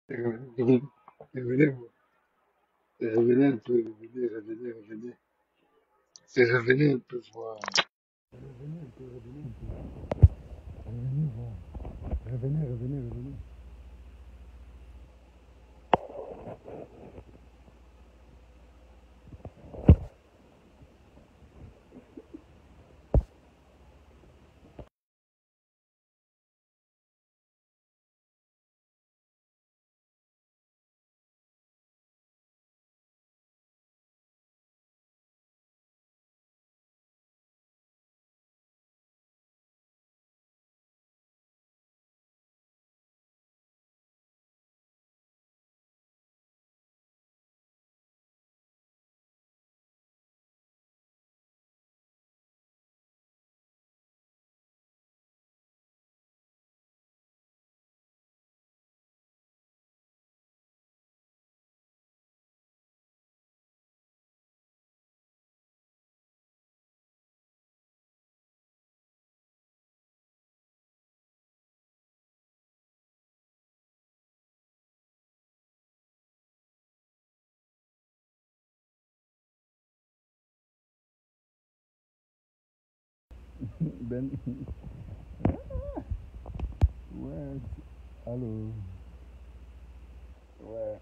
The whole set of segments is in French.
Revenez, revenez, revenez un peu, revenez. C'est revenez un peu voir. Revenez voir. Revenez. Ben, ouais, allô, ouais,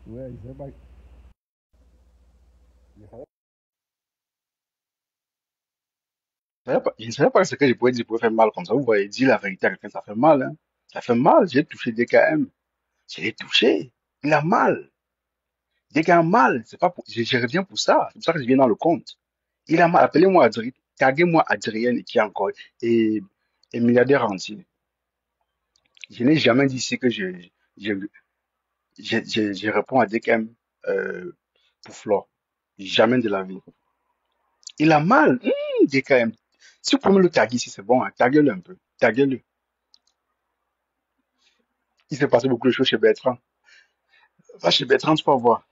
ouais, je sais pas, je savais je ne savais pas ce que je pouvais dire pour faire mal comme ça. Vous voyez, dire la vérité à quelqu'un, ça fait mal, hein. Ça fait mal. J'ai touché DKM. Je l'ai touché. Il a mal. DKM a mal. C'est pas pour, je reviens pour ça. C'est pour ça que je viens dans le compte. Il a mal. Appelez-moi Adrien. Taguez-moi Adrien qui est encore, et, et milliardaire entier. Je n'ai jamais dit ici que je, je réponds à DKM, pour Flore. Jamais de la vie. Il a mal. DKM. Si vous pouvez me le taguer ici, c'est bon, hein. Taguez-le un peu. Taguez-le. Il s'est passé beaucoup de choses chez Bertrand. Va chez Bertrand, tu vas voir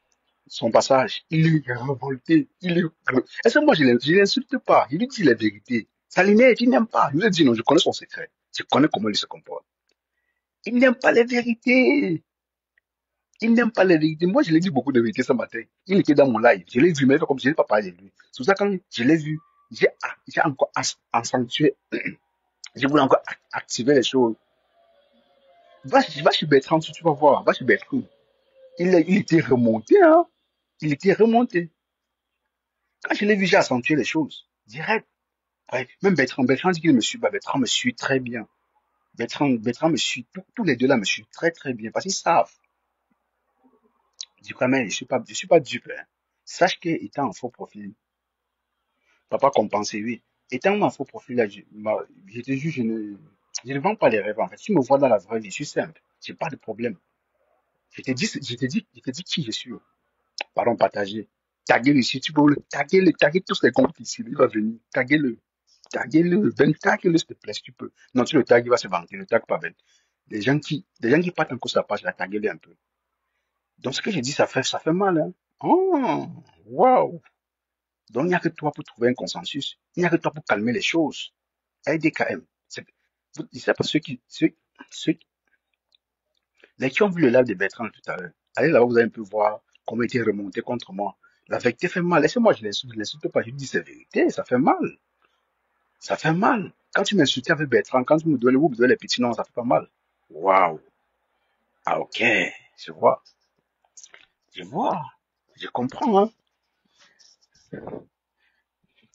son passage. Il est révolté. Est-ce que moi, je l'insulte pas. Je lui dis la vérité. Ça l'énerve, il n'aime pas. Je lui ai dit non, je connais son secret. Je connais comment il se comporte. Il n'aime pas les vérités. Il n'aime pas les vérités. Moi, je l'ai dit beaucoup de vérités ce matin. Il était dans mon live. Je l'ai vu, mais comme je n'ai pas parlé de lui. C'est pour ça que quand je l'ai vu, j'ai encore accentué. Je voulais encore activer les choses. Va chez Bertrand, tu vas voir. Va chez Bertrand. Il était remonté, hein. Il était remonté. Quand je l'ai vu, j'ai accentué les choses. Direct. Ouais. Même Bertrand dit qu'il me suit. Bah, Bertrand me suit très bien. Bertrand me suit. Tous les deux là me suivent très très bien. Parce qu'ils savent. Je dis quand même, je suis pas dupe, hein. Sache que étant en faux profil, papa compensé, oui. Étant en faux profil, là, je te jure, je ne vends pas les rêves, en fait. Tu me vois dans la vraie vie, je suis simple. J'ai pas de problème. Je te dis qui je suis. Pardon, partagé. Taguez-le ici, tu peux taguer tous les comptes ici, il va venir. Taguez-le, Ben, taguez-le s'il te plaît, si tu peux. Non, tu le tagues, il va se vanter, ne tague pas Ben. Les gens qui partent en course à la page, là, taguez-le un peu. Donc, ce que j'ai dit, ça fait mal, hein. Oh, waouh. Donc, il n'y a que toi pour trouver un consensus. Il n'y a que toi pour calmer les choses. LDKM. Je sais pas ceux, les qui ont vu le live de Bertrand tout à l'heure. Allez là-bas, vous allez un peu voir comment il était remonté contre moi. La vérité fait mal. Laissez-moi, je l'insulte pas. Je lui dis c'est vérité, ça fait mal. Ça fait mal. Quand tu m'insultais avec Bertrand, quand vous me donnez les petits noms, ça fait pas mal. Waouh. Ah, ok. Je vois. Je vois. Je comprends, hein.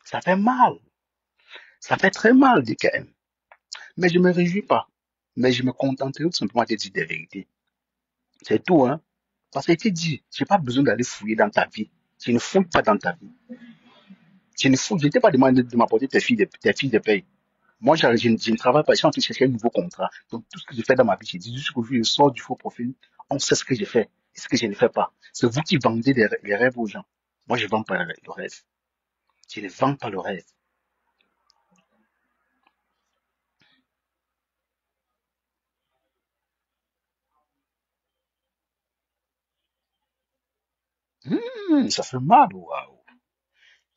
Ça fait mal. Ça fait très mal, DKM. Mais je me réjouis pas. Mais je me contenterai tout simplement de dire des vérités. C'est tout, hein. Parce qu'il te dit, j'ai pas besoin d'aller fouiller dans ta vie. Je ne fouille pas dans ta vie. Je ne t'ai pas demandé de m'apporter tes filles de paye. Moi, je ne travaille pas, je suis en train de chercher un nouveau contrat. Donc, tout ce que je fais dans ma vie, j'ai dit, jusqu'au jour où je sors du faux profil, on sait ce que je fais et ce que je ne fais pas. C'est vous qui vendez les rêves aux gens. Moi, je ne vends pas le rêve. Je ne vends pas le rêve. Ça fait mal, waouh.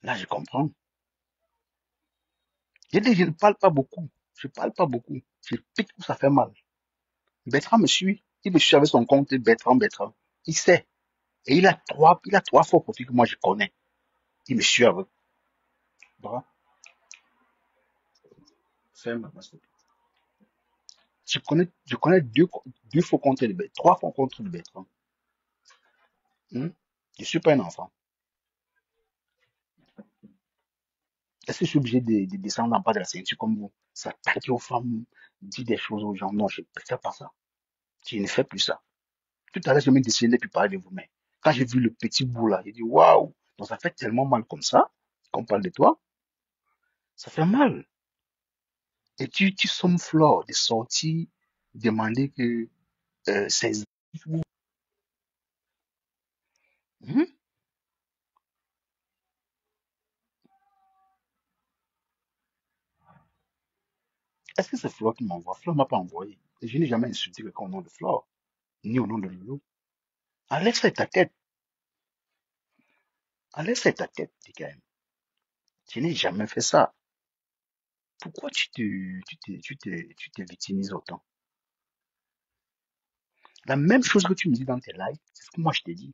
Là, je comprends. J'ai dit, je ne parle pas beaucoup. Je parle pas beaucoup. Je pique où ça fait mal. Bertrand me suit. Il me suit avec son compte Bertrand. Il sait. Et il a trois faux profils que moi je connais. Il me suit avec. Voilà. Ferme, je connais deux faux comptes de Bertrand, trois faux comptes de Bertrand. Hmm? Je suis pas un enfant. Est-ce que je suis obligé de descendre en bas de la ceinture comme vous? S'attaquer aux femmes, dire des choses aux gens? Non, je ne fais pas ça. Je ne fais plus ça. Tout à l'heure, je me décidé de plus parler de vous, mais quand j'ai vu le petit bout là, j'ai dit waouh! Donc ça fait tellement mal comme ça, qu'on parle de toi, ça fait mal. Et tu sommes flore de sortir, demander que ces... Hmm? Est-ce que c'est Flore qui m'envoie? Flore m'a pas envoyé. Et je n'ai jamais insulté quelqu'un au nom de Flore, ni au nom de Lolo. Enlève ça de ta tête. Enlève ça de ta tête, DKM. Je n'ai jamais fait ça. Pourquoi tu te victimises autant? La même chose que tu me dis dans tes lives, c'est ce que moi je t'ai dit.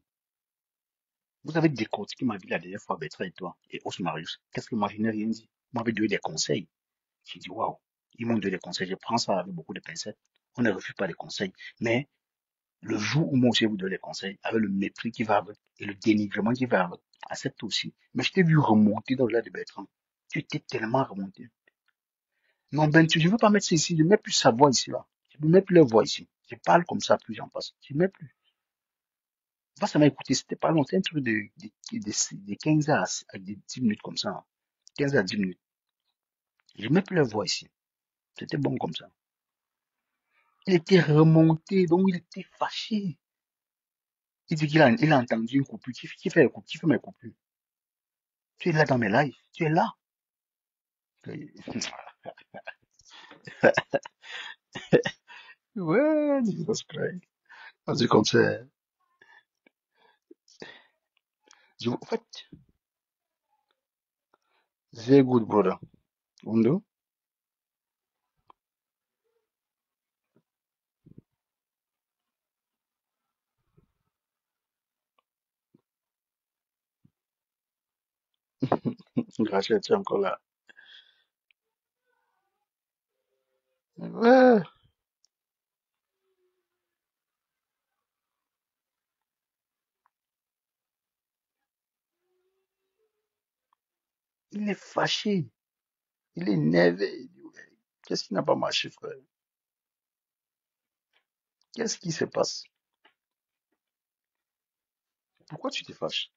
Vous avez décortiqué ma vie la dernière fois, Bertrand et toi, et Osmarius. Qu'est-ce que moi je n'ai rien dit? Vous m'avez donné des conseils. J'ai dit waouh, ils m'ont donné des conseils. Je prends ça avec beaucoup de pincettes. On ne refuse pas les conseils. Mais le jour où moi aussi vous donne des conseils, avec le mépris qui va avec et le dénigrement qui va avec, accepte aussi. Mais je t'ai vu remonter dans le de Bertrand. Tu étais tellement remonté. Non, Ben, je ne veux pas mettre ça ici. Je ne mets plus sa voix ici, là. Je ne mets plus leur voix ici. Je parle comme ça, plus j'en passe. Je ne mets plus. Moi, ça m'a écouté. C'était pas long. C'était un truc de 15 à 10 minutes comme ça, hein. 15 à 10 minutes. Je ne mets plus leur voix ici. C'était bon comme ça. Il était remonté, donc il était fâché. Il dit qu'il a entendu une coupure. Qui fait qui fait mes coupures? Tu es là dans mes lives. Tu es là. Ouais, Jesus Christ. C'est comme ça. En fait, very good, brother. Undo? Rachel, tu es encore là. Ouais, il est fâché. Il est énervé. Il dit, ouais, qu'est-ce qui n'a pas marché, frère? Qu'est-ce qui se passe? Pourquoi tu te fâches?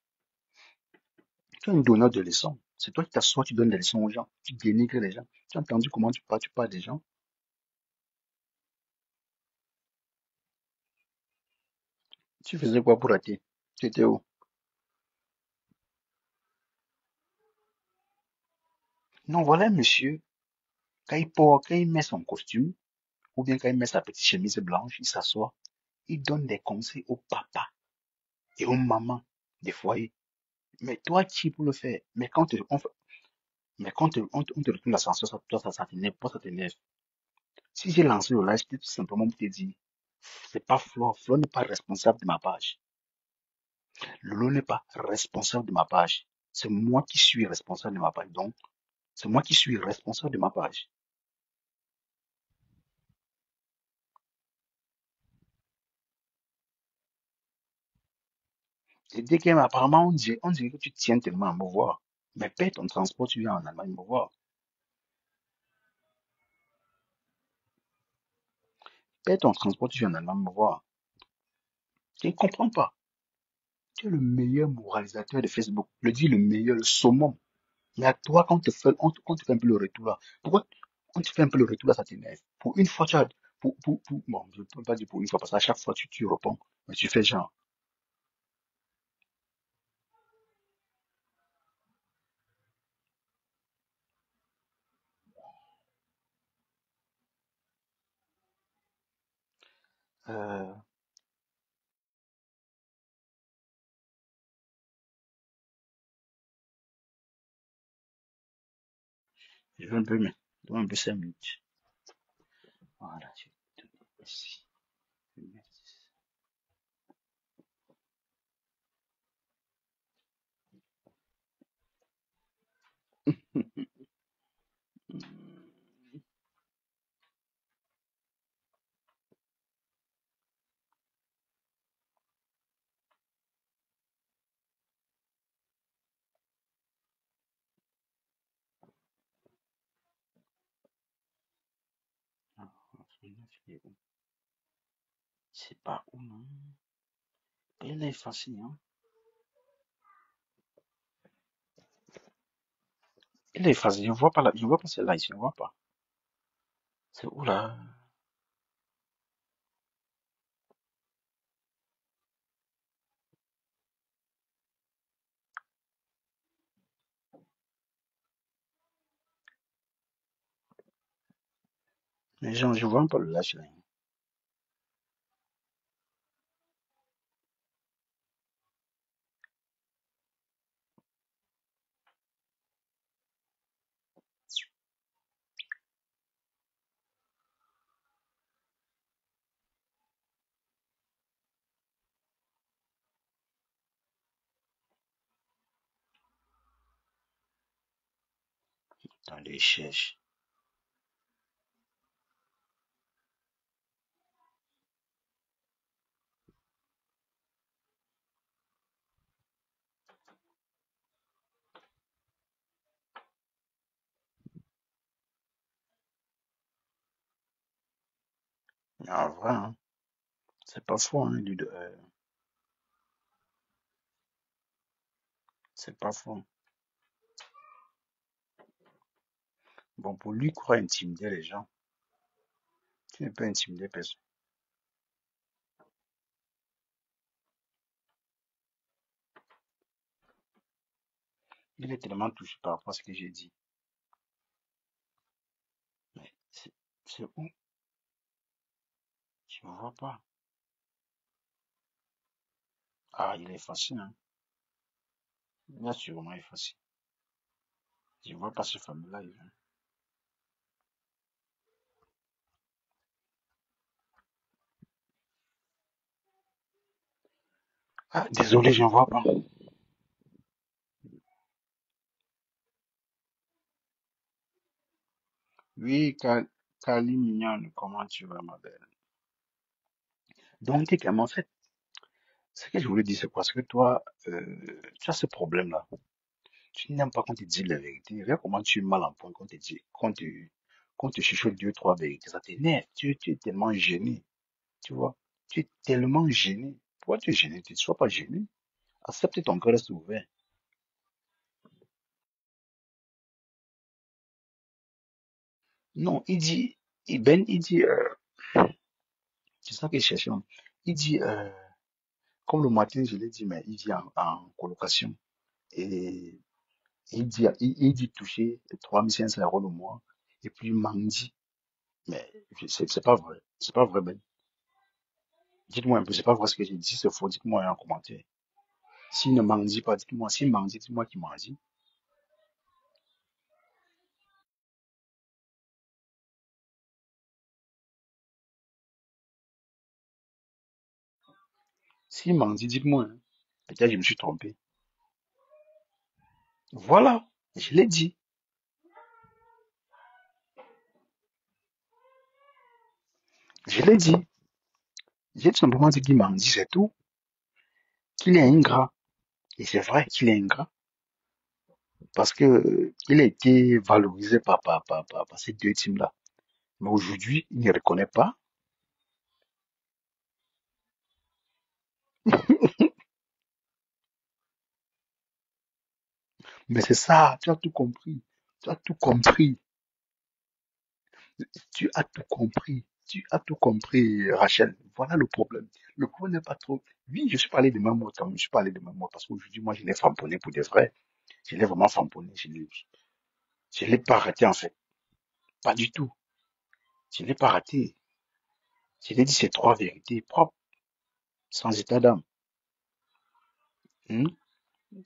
Tu es un donneur de leçons. C'est toi qui t'assois, tu donnes des leçons aux gens. Tu dénigres les gens. Tu as entendu comment tu parles des gens? Tu faisais quoi pour rater? Tu étais où? Non, voilà un monsieur, quand il met son costume, ou bien quand il met sa petite chemise blanche, il s'assoit, il donne des conseils au papa et aux mamans des foyers. Mais toi, qui pour le faire? Mais quand on te retourne l'ascenseur, toi, ça t'énerve, pas ça t'énerve. Si j'ai lancé le live, c'était tout simplement pour te dire, c'est pas Flo. Flo n'est pas responsable de ma page. Lolo n'est pas responsable de ma page. C'est moi qui suis responsable de ma page. Donc, c'est moi qui suis responsable de ma page. Et dès qu'apparemment, on dirait que tu tiens tellement à me voir. Mais paie ton transport, tu viens en Allemagne me voir. Paie ton transport, tu viens en Allemagne me voir. Je ne comprends pas. Tu es le meilleur moralisateur de Facebook. Le dit le meilleur, le summum. Mais à toi, quand on te fait un peu le retour là, pourquoi on te fait un peu le retour là, ça t'énerve? Pour une fois, bon, je ne peux pas dire pour une fois, parce qu'à chaque fois, tu réponds, mais tu fais genre, euh, je veux un peu, mais, donne un peu 5 minutes. Voilà, merci. Ah, c'est pas où, non? Il est facile, hein? Il est facile. Je vois pas je vois pas celle-là ici, je vois pas. C'est où là? Les gens, je vois pas le lâche là. Attendez, je cherche. En vrai, hein, c'est pas faux, hein, c'est pas faux. Bon, pour lui, quoi, intimider les gens. Tu ne peux intimider personne. Il est tellement touché par rapport à ce que j'ai dit. Mais c'est où? Je ne vois pas. Ah, il est facile, hein. Il a sûrement effacé. Je ne vois pas ce fameux live, hein. Ah, désolé, je ne vois pas. Oui, Kali mignonne, comment tu vas, ma belle? Donc, en fait, ce que je voulais dire, c'est parce que toi, tu as ce problème-là. Tu n'aimes pas qu'on te dise la vérité. Regarde comment tu es mal en point qu'on te chuchote deux, trois vérités. Ça t'énerve. Tu es tellement gêné. Tu vois? Tu es tellement gêné. Pourquoi tu es gêné? Tu ne sois pas gêné. Accepte ton cœur reste ouvert. Non, il dit, c'est ça qu'il cherche. Hein. Il dit, comme le matin, je l'ai dit, mais il dit en colocation. Et il dit toucher 3500 € le mois. Et puis, il m'en dit. Mais c'est pas vrai. C'est pas vrai, Ben. Dites-moi un peu, c'est pas vrai ce que j'ai dit, si c'est faux, dites-moi en commentaire. S'il ne m'en dit pas, dites-moi. S'il m'en dit, dites-moi qu'il m'en dit. S'il m'en dit, dites-moi. Hein. Peut-être que je me suis trompé. Voilà, je l'ai dit. Je l'ai dit. J'ai tout simplement dit qu'il m'en dit, c'est tout. Qu'il est ingrat. Et c'est vrai qu'il est ingrat. Parce que il a été valorisé par ces deux teams-là. Mais aujourd'hui, il ne reconnaît pas. Mais c'est ça, tu as tout compris. Tu as tout compris. Tu as tout compris. Tu as tout compris, Rachel. Voilà le problème. Le problème n'est pas trop. Oui, je suis parlé de mes mots, je suis parlé de mes mots parce qu'aujourd'hui, moi, je l'ai famponné pour de vrai. Je l'ai vraiment famponné. Je l'ai pas raté, en fait. Pas du tout. Je l'ai pas raté. Je l'ai dit ces trois vérités propres, sans état d'âme. Hmm?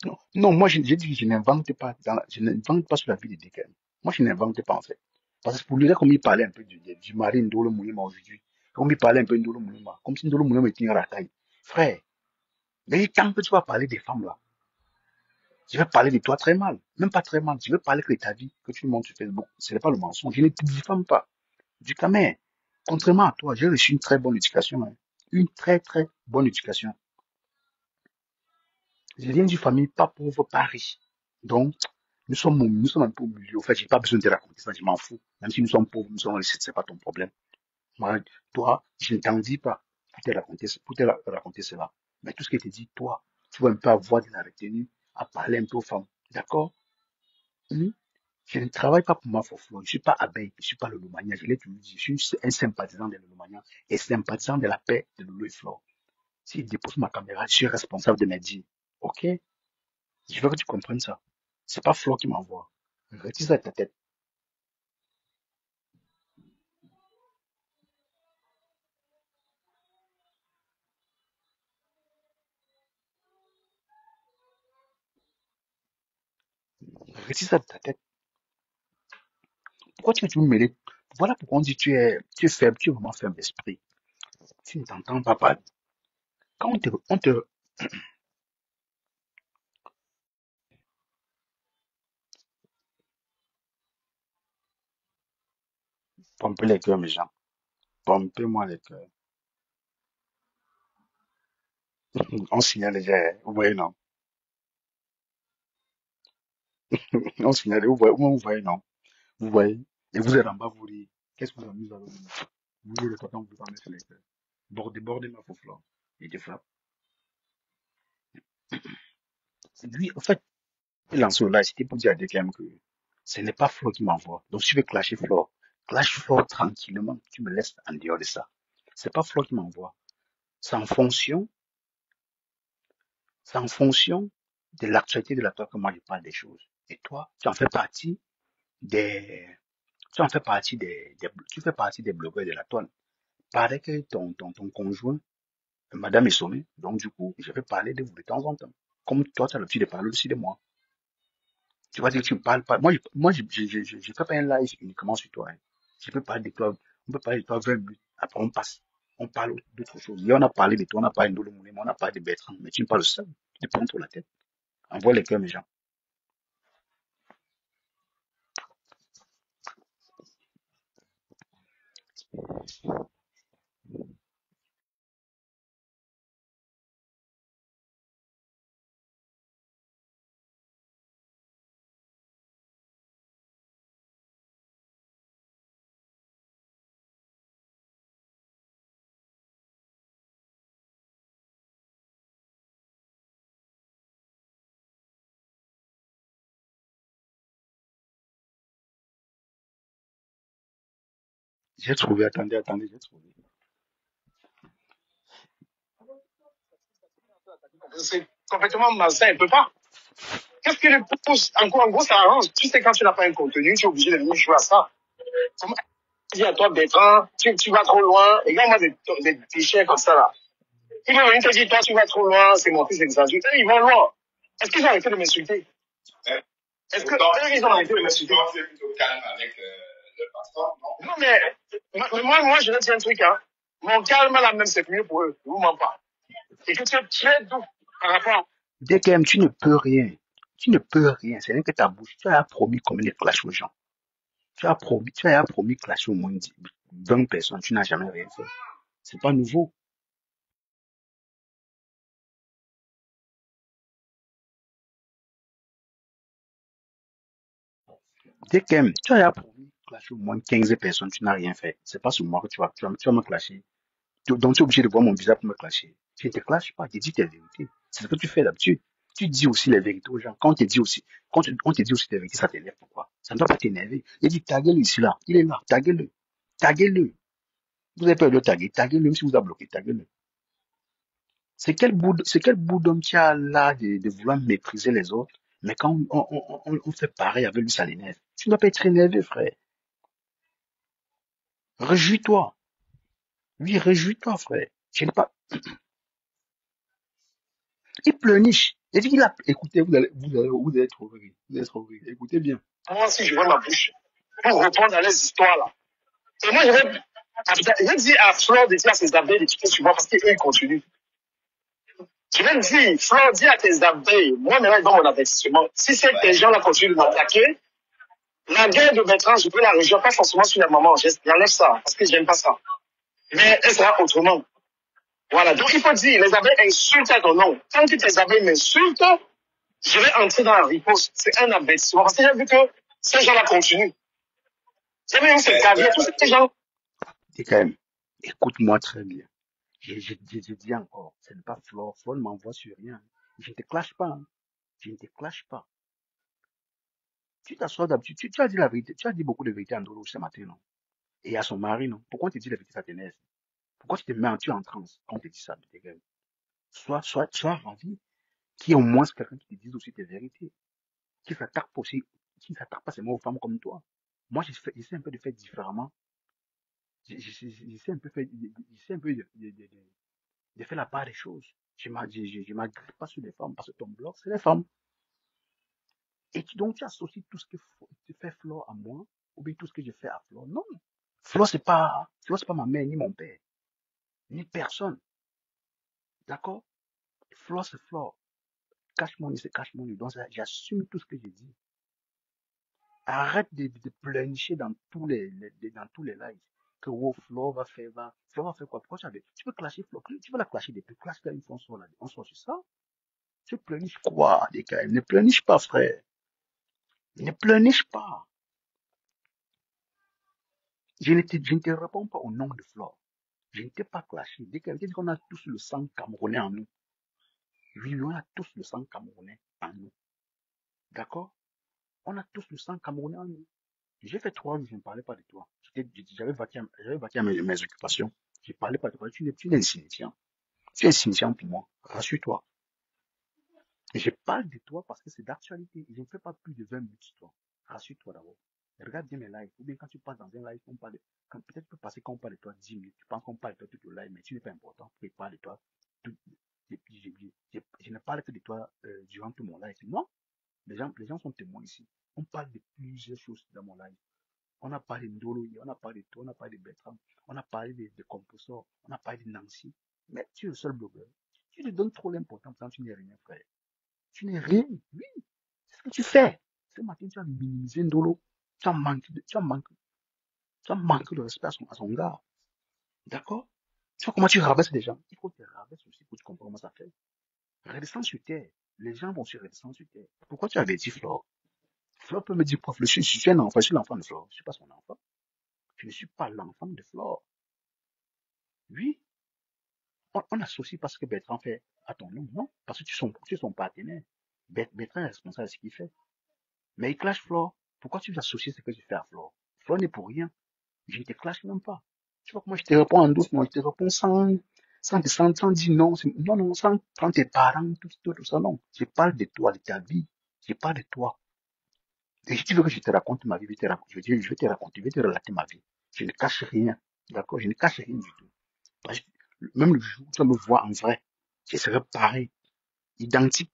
Non, non, moi, j'ai dit que je n'invente pas, je n'invente pas sur la vie de Dickens. Moi, je n'invente pas, en fait. Parce que pour lui, là, comme il parlait un peu du mari Ndolo Moulima aujourd'hui, comme il parlait un peu de Ndolo Moulima, comme si Ndolo Moulima était une racaille. Frère, mais tant que tu vas parler des femmes, là, Je vais parler de toi très mal. Même pas très mal. Je vais parler que de ta vie que tu montres sur Facebook. Ce n'est pas le mensonge. Je ne te diffame pas. Du cas, mais, contrairement à toi, j'ai reçu une très bonne éducation. Hein. Une très, très bonne éducation. Je viens d'une famille pas pauvre, pas riche. Donc, nous sommes un peu au milieu. En fait, j'ai pas besoin de te raconter ça, je m'en fous. Même si nous sommes pauvres, nous sommes riches, c'est pas ton problème. Moi, toi, je ne t'en dis pas pour te raconter cela. Mais tout ce que je te dis, toi, tu vas un peu avoir de la retenue à parler un peu aux femmes. D'accord? Hmm? Je ne travaille pas pour ma folklore. Je ne suis pas abeille. Je ne suis pas le Lomania. Je l'ai toujours dit. Je suis un sympathisant de Lomania et sympathisant de la paix de Lolo et Flore. S'il dépose ma caméra, je suis responsable de mes dires. OK? Je veux que tu comprennes ça. C'est pas Flore qui m'envoie. Retire ça de ta tête. Retire ça de ta tête. Pourquoi tu veux toujours me mêler? Voilà pourquoi on dit tu es faible, tu es vraiment faible d'esprit. Tu ne t'entends pas parler. Quand on te pompe les cœurs, mes gens. Pompez-moi les cœurs. On signale déjà, hein. Vous voyez, non? On signale, vous voyez, non? Vous voyez? Et vous êtes en bas, vous dites, qu'est-ce que vous amusez à vous? Vous dites, quand on vous pas mettre les cœurs. Bordez ma faux flanc. Et te frappe. Lui, en fait, il lance là, c'était pour dire à quelqu'un que ce n'est pas Flo qui m'envoie. Donc, si tu veux clasher Flo, clash Flo tranquillement. Tu me laisses en dehors de ça. C'est pas Flo qui m'envoie. C'est en fonction, c'est en fonction de l'actualité de la toi que moi je parle des choses. Et toi, des, tu en fais partie tu fais partie des blogueurs de la toile. Paraît que ton conjoint, madame est sommée. Donc, du coup, je vais parler de vous de temps en temps. Comme toi, tu as l'habitude de parler aussi de moi. Tu vas dire que tu me parles pas. Je fais pas un live uniquement sur toi. Hein. Je peux parler de toi. On peut parler de toi 20 minutes. Après, on passe. On parle d'autres choses. Et on a parlé de toi, on a parlé de Ndolo Moulin, on a parlé de Bertrand. Mais tu me parles seul. Tu prends trop la tête. Envoie les cœurs, mes gens. J'ai trouvé, attendez, j'ai trouvé. C'est complètement malsain, il peut pas. Qu'est-ce qui le pousse? En gros, ça arrange. Tu sais, quand tu n'as pas un contenu, tu es obligé de venir jouer à ça. Comment dire à toi, Bertrand, tu vas trop loin. Et là, moi, des clichés comme ça, là. Ils vont venir te dire, toi, tu vas trop loin, c'est mon fils, c'est des insultes. Ils vont loin. Est-ce qu'ils ont arrêté de m'insulter? Est-ce que eux, ils ont arrêté de m'insulter? Tu es plutôt calme avec le pasteur, non? Non, mais moi, je vais te dire un truc, hein. Mon calme, là, même, c'est mieux pour eux. Je vous mens pas. Et que tu es très doux par rapport. DKM, tu ne peux rien. Tu ne peux rien. C'est rien que ta bouche. Tu as promis combien de clashs aux gens. Tu as promis clasher au moins 20 personnes. Tu n'as jamais rien fait. C'est pas nouveau. DKM, tu as promis clasher au moins 15 personnes. Tu n'as rien fait. C'est pas sur moi que tu vas me clasher. Donc, tu es obligé de voir mon visage pour me clasher. Je ne te clash pas. Je dis tes vérités. C'est ce que tu fais d'habitude. Tu dis aussi les vérités aux gens. Quand on te dit aussi tes vérités, ça t'énerve. Pourquoi? Ça ne doit pas t'énerver. Il dit, taguez-le ici, là. Il est là. Taguez-le. Taguez-le. Vous avez peur de le taguer. Taguez-le, même si vous a bloqué. Taguez-le. C'est quel bout d'homme qui a là de vouloir mépriser les autres, mais quand on fait pareil avec lui, ça l'énerve. Tu ne dois pas être énervé, frère. Réjouis-toi. Oui, réjouis-toi, frère. Je n'ai pas, il pleurniche. Il dit qu'il a, écoutez, vous allez trop rire. Vous allez trop rire. Écoutez bien. Moi, si je vois ma bouche, pour répondre à les histoires, là. Et moi, je vais dire à Flore de dire à ses amis de quitter sur moi parce qu'eux, ils continuent. Je vais te dire, Flore, dis à tes abeilles, moi maintenant ils donnent mon avertissement. Si ces gens-là continuent de m'attaquer, la guerre de Bertrand, je peux la région, pas forcément sur la maman. J'enlève ça, parce que j'aime pas ça. Mais elle sera autrement. Voilà. Donc, il faut dire, les abeilles insultent à ton nom. Tant que tes abeilles m'insultent, je vais entrer dans la riposte. C'est un avertissement. Parce que j'ai vu que ces gens-là continuent. J'ai vu c'est caviar, tous ces gens. Et quand même, écoute-moi très bien. Je dis encore, ce n'est pas Flore. Flore ne m'envoie sur rien. Je ne te clash pas. Hein. Je ne te clash pas. Tu t'assois d'habitude, tu as dit la vérité, tu as dit beaucoup de vérité à Ndolo ce matin, non? Et à son mari, non? Pourquoi tu dis la vérité, ça t'énerve? Pourquoi tu te mets tu es en transe quand on te dit ça de tes gueules? Sois ravi qu'il y ait au moins quelqu'un qui te dise aussi tes vérités, qui s'attaque pas aussi, qui s'attaque pas seulement aux femmes comme toi. Moi, j'essaie un peu de faire différemment. J'essaie un peu, j'essaie un peu de faire la part des choses. Je m'agrippe pas sur les femmes parce que ton blog, c'est les femmes. Et donc, tu associes tout ce que tu fais Flore à moi, ou bien tout ce que je fais à Flore. Non. Flore, c'est pas ma mère, ni mon père, ni personne. D'accord? Flore, c'est Flore. Cash money, c'est cash money. Donc, j'assume tout ce que j'ai dit. Arrête de pleurnicher dans tous les lives. Que oh, Flore va faire quoi? Pourquoi tu peux clasher Flore? Tu veux la clasher depuis clash là, une fois on sort sur ça? Tu pleurniches quoi, les gars? Ne pleurniche pas, frère. Ne pleurniche pas. Je ne te réponds pas au nom de Flore. Je ne t'ai pas clashé. Dès qu'elle dit qu'on a tous le sang camerounais en nous. Oui, on a tous le sang camerounais en nous. D'accord? On a tous le sang camerounais en nous. J'ai fait 3 jours, je ne parlais pas de toi. J'avais vaqué à mes occupations. Je ne parlais pas de toi. Tu es insignifiant. Tu es insignifiant pour moi. Rassure-toi. Et je parle de toi parce que c'est d'actualité. Je ne fais pas plus de 20 minutes sur toi. Rassure-toi d'abord. Regarde bien mes lives. Ou bien quand tu passes dans un live, peut-être tu peux passer quand on parle de toi 10 minutes. Tu penses qu'on parle de toi tout le live, mais tu n'es pas important pour parler de toi. Je ne parle que de toi durant tout mon live. Non. Les gens sont témoins ici. On parle de plusieurs choses dans mon live. On a parlé de Ndolo, on a parlé de toi, on a parlé de Bertrand, on a parlé de Composor, on a parlé de Nancy. Mais tu es le seul blogueur. Tu lui donnes trop l'importance quand tu n'es rien, frère. Tu n'es rien. Oui. C'est ce que tu fais. Ce matin, tu as minimisé Ndolo. Tu as manqué de respect à son gars. D'accord? Tu vois comment tu rabaisses les gens? Il faut que tu rabaisses aussi pour que tu comprennes comment ça fait. Redescends sur terre. Les gens vont se redescendre sur terre. Pourquoi tu avais dit Flore? Flore peut me dire, prof, je suis un enfant, je suis l'enfant de Flore. Je ne suis pas son enfant. Je ne suis pas l'enfant de Flore. Oui, on associe parce que Bertrand fait à ton nom, non? Parce que tu es son partenaire. Bertrand est responsable de ce qu'il fait. Mais il clash Flore. Pourquoi tu veux associer ce que tu fais à Flore? Flore n'est pour rien. Je ne te clash même pas. Tu vois comment je te réponds en douce, moi, je te réponds sans descendre, sans dire non, non, sans prendre tes parents, tout ça, non. Je parle de toi, de ta vie. Je parle de toi. Et si tu veux que je te raconte ma vie, je vais te raconter, je vais te relater ma vie. Je ne cache rien. D'accord? Je ne cache rien du tout. Parce que même le jour où tu vas me voir en vrai, je serai pareil, identique.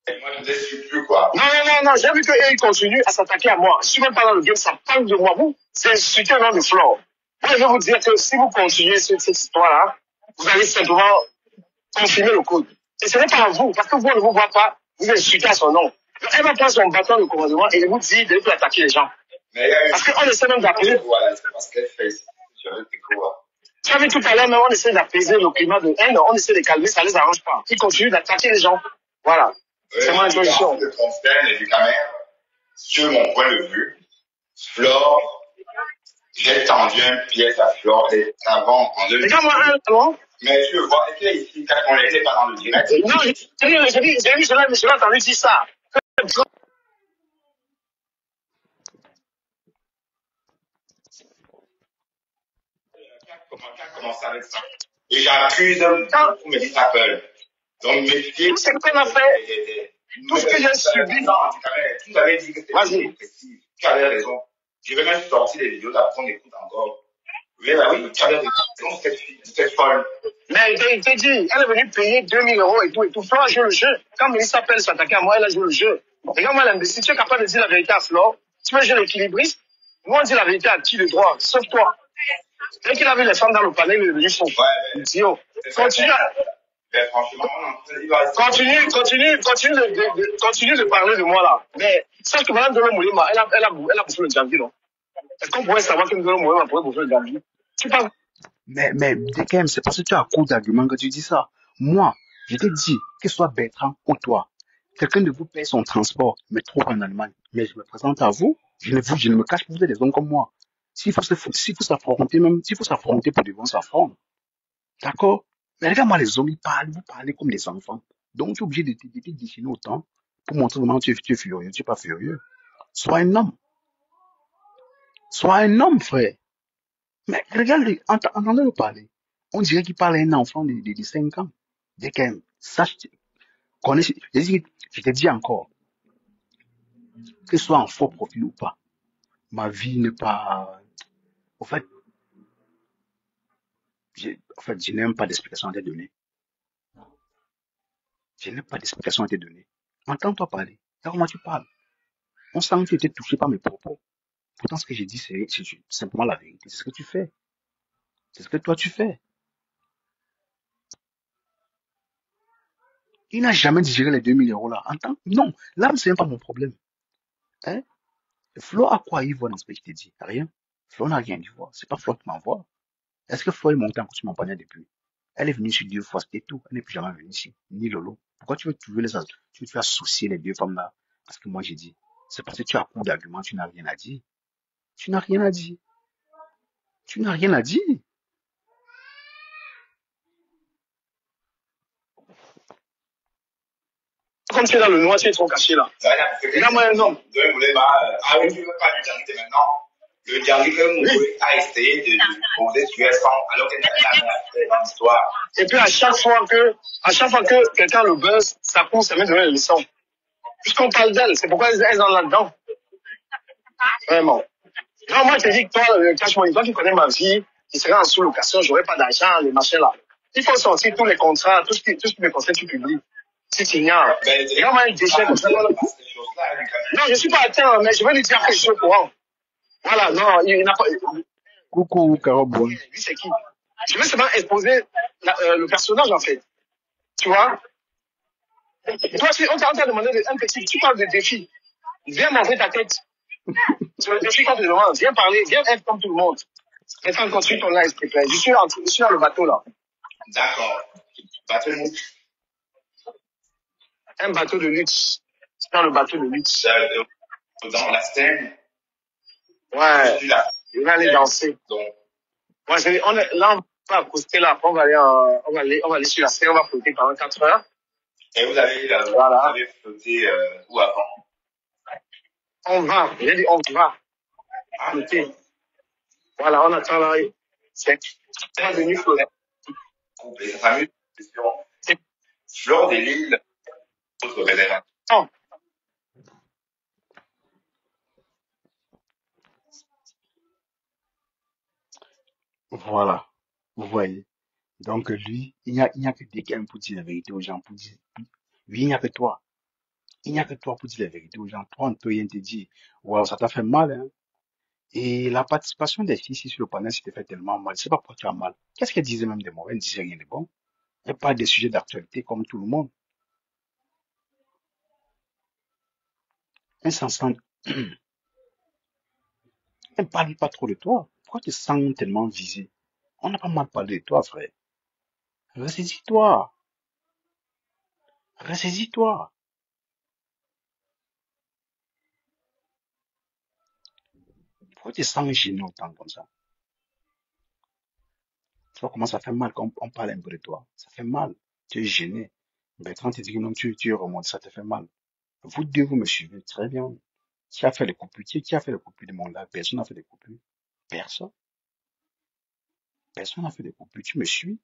Et moi, je ne suis plus, quoi. Non, j'ai vu qu'ils continuent à s'attaquer à moi. Je suis même pas dans le game, ça parle de moi. Vous, c'est insulté au nom de Flore. Moi, je vais vous dire que si vous continuez sur cette histoire-là, vous allez simplement confirmer le code. Et ce n'est pas à vous, parce que vous ne vous voyez pas, vous insultez à son nom. Donc, elle va prendre son bâton de commandement et vous dit de plus attaquer les gens. Parce qu'on essaie même d'apaiser. Voilà, c'est parce qu'elle fait. Tu as vu tout à l'heure, mais on essaie d'apaiser le climat de haine, on essaie de calmer, ça ne les arrange pas. Ils continuent d'attaquer les gens. Voilà. C'est mon introduction. De transfert et du caméra, sur mon point de vue, Flore, j'ai tendu un piège à Flore et avant en 2000. Regarde-moi mais tu le vois, est-ce qu'il est ici, quand on n'est pas dans le direct? Non, j'ai vu cela, mais je l'ai entendu dire ça. Commencer avec ça. Et j'accuse beaucoup mes disciples. Donc, méfiez. Tout ce qu'on a fait, tout ce que j'ai subi. Non, tu avais dit que c'était précis. Tu avais raison. Je vais même sortir des vidéos d'apprendre écoute encore. Oui, bah oui, tu avais raison, cette folle. Mais il t'a dit, elle est venue payer 2000 € et tout. Flore a joué le jeu. Quand Mélissa s'appelle s'attaquer à moi, elle a joué le jeu. Regarde-moi l'imbécile, tu es capable de dire la vérité à Flore. Tu veux jouer l'équilibriste? Moi, on dit la vérité à qui le droit? Sauf toi. Dès qu'il a vu les femmes dans le panel, il est devenu fou. Il dit, oh, continue, Mais franchement, continue de parler de moi là. Mais sache que Mme Dolo Moulima, elle a bouffé le Djambi, non? Est-ce qu'on pourrait savoir que Dolo Moulima pourrait bouffer le Djambi? Tu parles. Mais, DKM, c'est parce que tu as cours d'arguments que tu dis ça. Moi, je t'ai dit, que ce soit Bertrand ou toi, quelqu'un de vous paye son transport, me trouve en Allemagne, mais je me présente à vous, je ne me cache pas, vous êtes des hommes comme moi. S'il faut s'affronter même, s'il faut s'affronter pour devant s'affronter. D'accord? Mais regarde-moi les hommes, vous parlez comme des enfants. Donc, tu es obligé de te déchaîner autant pour montrer vraiment que tu es furieux, tu n'es pas furieux. Sois un homme. Sois un homme, frère. Mais regarde, entendez-le parler. On dirait qu'il parle à un enfant de 5 ans. Dès quand même, sache, connais, je te dis encore, que ce soit en faux profil ou pas, ma vie n'est pas, en fait, je n'ai même pas d'explication à te donner. Je n'ai pas d'explication à te donner. Entends-toi parler. Regarde comment tu parles. On sent que tu étais touché par mes propos. Pourtant, ce que j'ai dit, c'est simplement la vérité. C'est ce que tu fais. C'est ce que toi tu fais. Il n'a jamais digéré les 2 000 € là. Non, là, c'est même pas mon problème. Hein? Flo a quoi il voit dans ce que je t'ai dit? Rien. Flo n'a rien dû voir. C'est pas Flo qui m'envoie. Est-ce que Flo est monté en couche mon panier depuis? Elle est venue ici 2 fois, c'était tout. Elle n'est plus jamais venue ici. Ni Lolo. Pourquoi tu veux trouver tu veux associer les 2 femmes là? Parce que moi j'ai dit. C'est parce que tu as cours d'arguments, tu n'as rien à dire. Tu n'as rien à dire. Tu n'as rien à dire. Comme tu es dans le noir, tu es trop caché là. Regarde-moi un homme. Ah oui, tu veux pas du Djambi maintenant. Le Djambi que Moué a essayé de poser sur elle alors qu'elle n'a jamais fait dans l'histoire. Et puis à chaque fois que quelqu'un le buzz, ça pousse, ça met de la leçon. Puisqu'on parle d'elle, c'est pourquoi elles sont là-dedans. Vraiment. Non, moi, je te dis que toi, le cash money, toi qui connais ma vie, qui serait en sous-location, j'aurais pas d'argent, les machins là. Il faut sortir tous les contrats, tout ce qui me concerne, tu publies. Si tu ignores. Regarde, moi, un déchet comme ça. Non, je suis pas atteint, mais je vais lui dire que je suis au courant. Voilà, non, il n'a pas. Coucou, Carobon. Lui, c'est qui? Je vais seulement exposer le personnage, en fait. Tu vois? Toi, on t'a demandé un petit, tu parles de défi. Viens montrer ta tête. C'est le défi qu'on te demande. Viens parler, viens être comme tout le monde. Maintenant, continue ton live, s'il te plaît. Je suis dans le bateau, là. D'accord. Bateau Un bateau de luxe. C'est dans le bateau de luxe. dans la scène. Ouais. Je vais aller danser. Donc. Moi, là, on va accoster là. On va aller sur la scène. On va flotter pendant 4 heures. Et vous avez flotté où avant? On va. J'ai dit on va. Flotter. Voilà, on attend là. C'est pas venu flotter. Ça s'amuse sur Fleur des Lilles, autre révélation. Non. Voilà. Vous voyez. Donc, lui, il n'y a que des gars pour dire la vérité aux gens, lui, il n'y a que toi. Il n'y a que toi pour dire la vérité aux gens. Toi, on ne peut rien te dire. Wow, ça t'a fait mal, hein. Et la participation des filles ici sur le panel, c'était fait tellement mal. Je sais pas pourquoi tu as mal. Qu'est-ce qu'elle disait même de moi? Elle ne disait rien de bon. Elle parle des sujets d'actualité comme tout le monde. Elle s'en sent, elle parle pas trop de toi. Pourquoi tu te sens tellement visé? On n'a pas mal parlé de toi, frère. Ressaisis-toi. Ressaisis-toi. Pourquoi tu te sens gêné autant comme ça? Tu vois comment ça fait mal quand on parle un peu de toi. Ça fait mal. Tu es gêné. Bertrand te dit que non, tu es remonté, ça te fait mal. Vous deux, vous me suivez très bien. Qui a fait les coupures? Qui a fait les coupures de mon live? Personne n'a fait des coupures. Personne. Personne n'a fait des coupures. Tu me suis.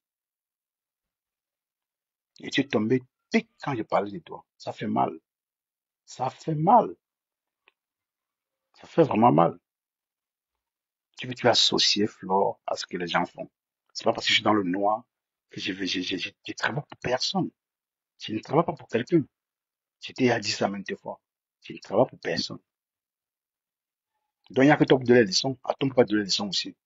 Et tu es tombé pique quand je parlais de toi. Ça fait mal. Ça fait mal. Ça fait vraiment mal. Tu veux associer Flore à ce que les gens font. C'est pas parce que je suis dans le noir que je travaille pour personne. Je ne travaille pas pour quelqu'un. J'étais à dit ça maintes fois. Je ne travaille pour personne. Donc, il n'y a que toi pour donner les leçons. À toi, pas donner les leçons aussi.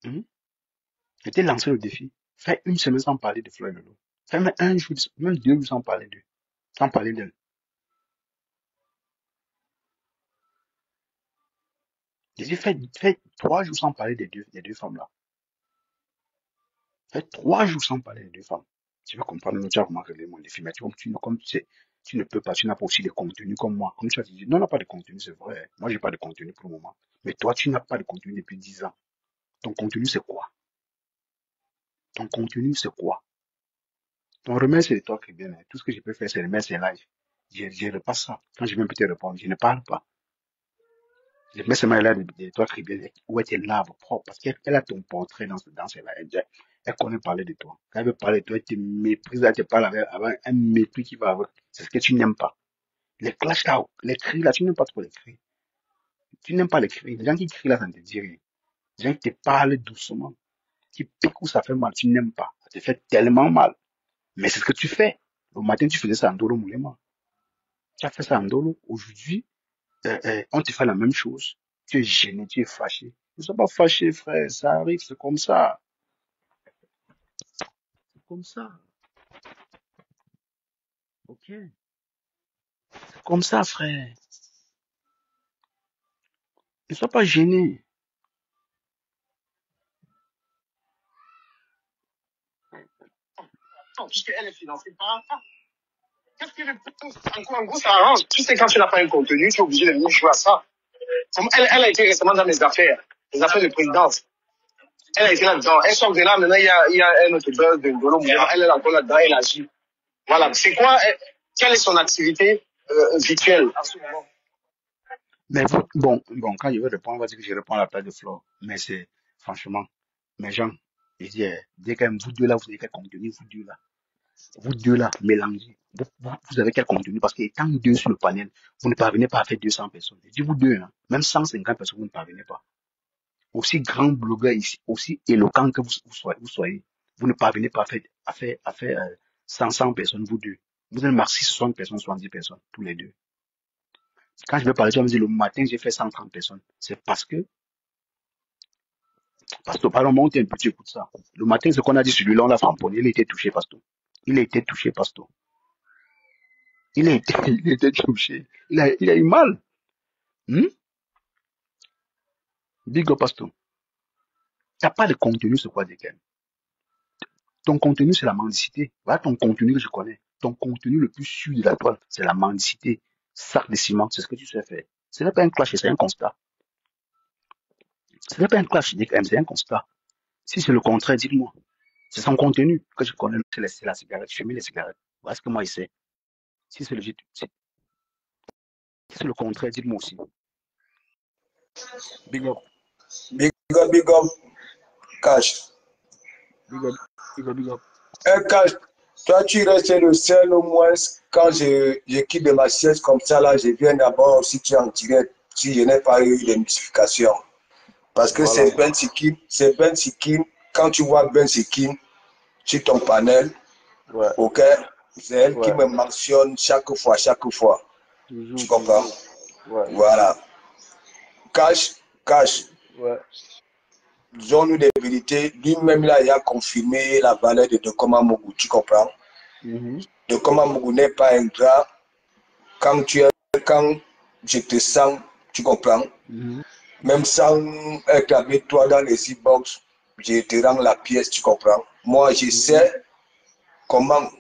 Je t'ai lancé le défi. Fais une semaine sans parler de Fleur Lolo. Fais même un jour, même 2 jours sans parler d'eux. Sans parler d'elle. J'ai dit, fais 3 jours sans parler des deux femmes-là. Fais 3 jours sans parler des deux femmes. Tu vas comprendre, tu as remarqué mon défi. Mais comme tu sais, tu ne peux pas, tu n'as pas aussi de contenu comme moi. Comme tu as dit, non, on n'a pas de contenu, c'est vrai. Moi, j'ai pas de contenu pour le moment. Mais toi, tu n'as pas de contenu depuis 10 ans. Ton contenu, c'est quoi? Ton contenu, c'est quoi? Ton remède, c'est de toi qui bien. Tout ce que je peux faire, c'est remettre ces lives. Je repasse ça. Quand je viens peut-être répondre, je ne parle pas. Je mets seulement là de toi qui bien. Où est tes lave propre? Parce qu'elle a ton portrait dans ses lives. Elle connaît parler de toi. Quand elle veut parler de toi, elle te méprise, elle te parle avec un mépris qui va avec. C'est ce que tu n'aimes pas. Les clash out, les cris là, tu n'aimes pas trop les cris. Tu n'aimes pas les cris. Les gens qui crient là, ça ne te dit rien. Les gens qui te parlent doucement, qui piquent où ça fait mal, tu n'aimes pas. Ça te fait tellement mal. Mais c'est ce que tu fais. Le matin, tu faisais ça en dolo moulema. Tu as fait ça en dolo. Aujourd'hui, on te fait la même chose. Tu es gêné, tu es fâché. Ne sois pas fâché, frère. Ça arrive, c'est comme ça. C'est comme ça. Ok. C'est comme ça, frère. Ne sois pas gêné. Non, puisqu'elle est financée par un. Qu'est-ce qui le pousse? En gros, ça arrange. Tu sais, quand tu n'as pas un contenu, tu es obligé de venir jouer à ça. Comme elle a été récemment dans mes affaires, les affaires de présidence. Elle a été là-dedans. Elle sort de là, maintenant, il y a un autre buzz de Ngolo Mouyama. Elle est encore là-dedans, elle agit. Voilà. C'est quoi, quelle est son activité virtuelle en ce moment? Mais bon, quand je vais répondre, on va dire que je réponds à la place de Flore. Mais c'est, franchement, mes gens, je dis, dès que vous deux là, vous avez quel contenu, vous deux là, mélangez. Vous avez quel contenu? Parce qu'étant deux sur le panel, vous ne parvenez pas à faire 200 personnes. Je dis vous deux, hein, même 150 personnes, vous ne parvenez pas. Aussi grand blogueur ici, aussi éloquent que vous soyez, vous ne parvenez pas à faire 100 personnes, vous deux. Vous êtes maxi 60 personnes, 70 personnes, tous les deux. Quand je vais parler, tu vas me dire, le matin, j'ai fait 130 personnes. C'est Pasteur, pardon, monte un peu, tu écoutes ça. Le matin, ce qu'on a dit sur lui, là, on l'a framponné, il a été touché, Pasteur. Il a été touché, Pasteur. Il a été touché. Il a eu mal. Hmm? Big up, Pasteur. T'as pas de contenu, c'est quoi, Deken? Ton contenu, c'est la mendicité. Voilà ton contenu que je connais. Ton contenu le plus sûr de la toile, c'est la mendicité. Sac de ciment, c'est ce que tu sais faire. Ce n'est pas un clash, c'est un constat. Ce n'est pas un clash, Deken, c'est un constat. Si c'est le contraire, dites-moi. C'est son contenu que je connais, c'est la cigarette. Je fume les cigarettes. Voilà ce que moi, il sait. Si c'est le contraire, dites-moi aussi. Big up. Big up, Cash. Big up. Big up, big up. Cash, toi, tu restes le seul au moins quand je quitte de ma sieste comme ça, là, je viens d'abord si tu es en direct, si je n'ai pas eu de notification. Parce que Voilà. c'est Ben Sikim, quand tu vois Ben Sikim sur ton panel, Ouais. ok, c'est elle qui me mentionne chaque fois. Toujours, tu comprends? Ouais. Voilà. Cash, ouais. zone de vérité, lui-même là, il a confirmé la valeur de Dokoma Mogu, tu comprends? Dokoma Mogu n'est pas un gars, quand je te sens, tu comprends? Même sans être avec toi dans les e-box, je te rends la pièce, tu comprends? Moi, je sais comment,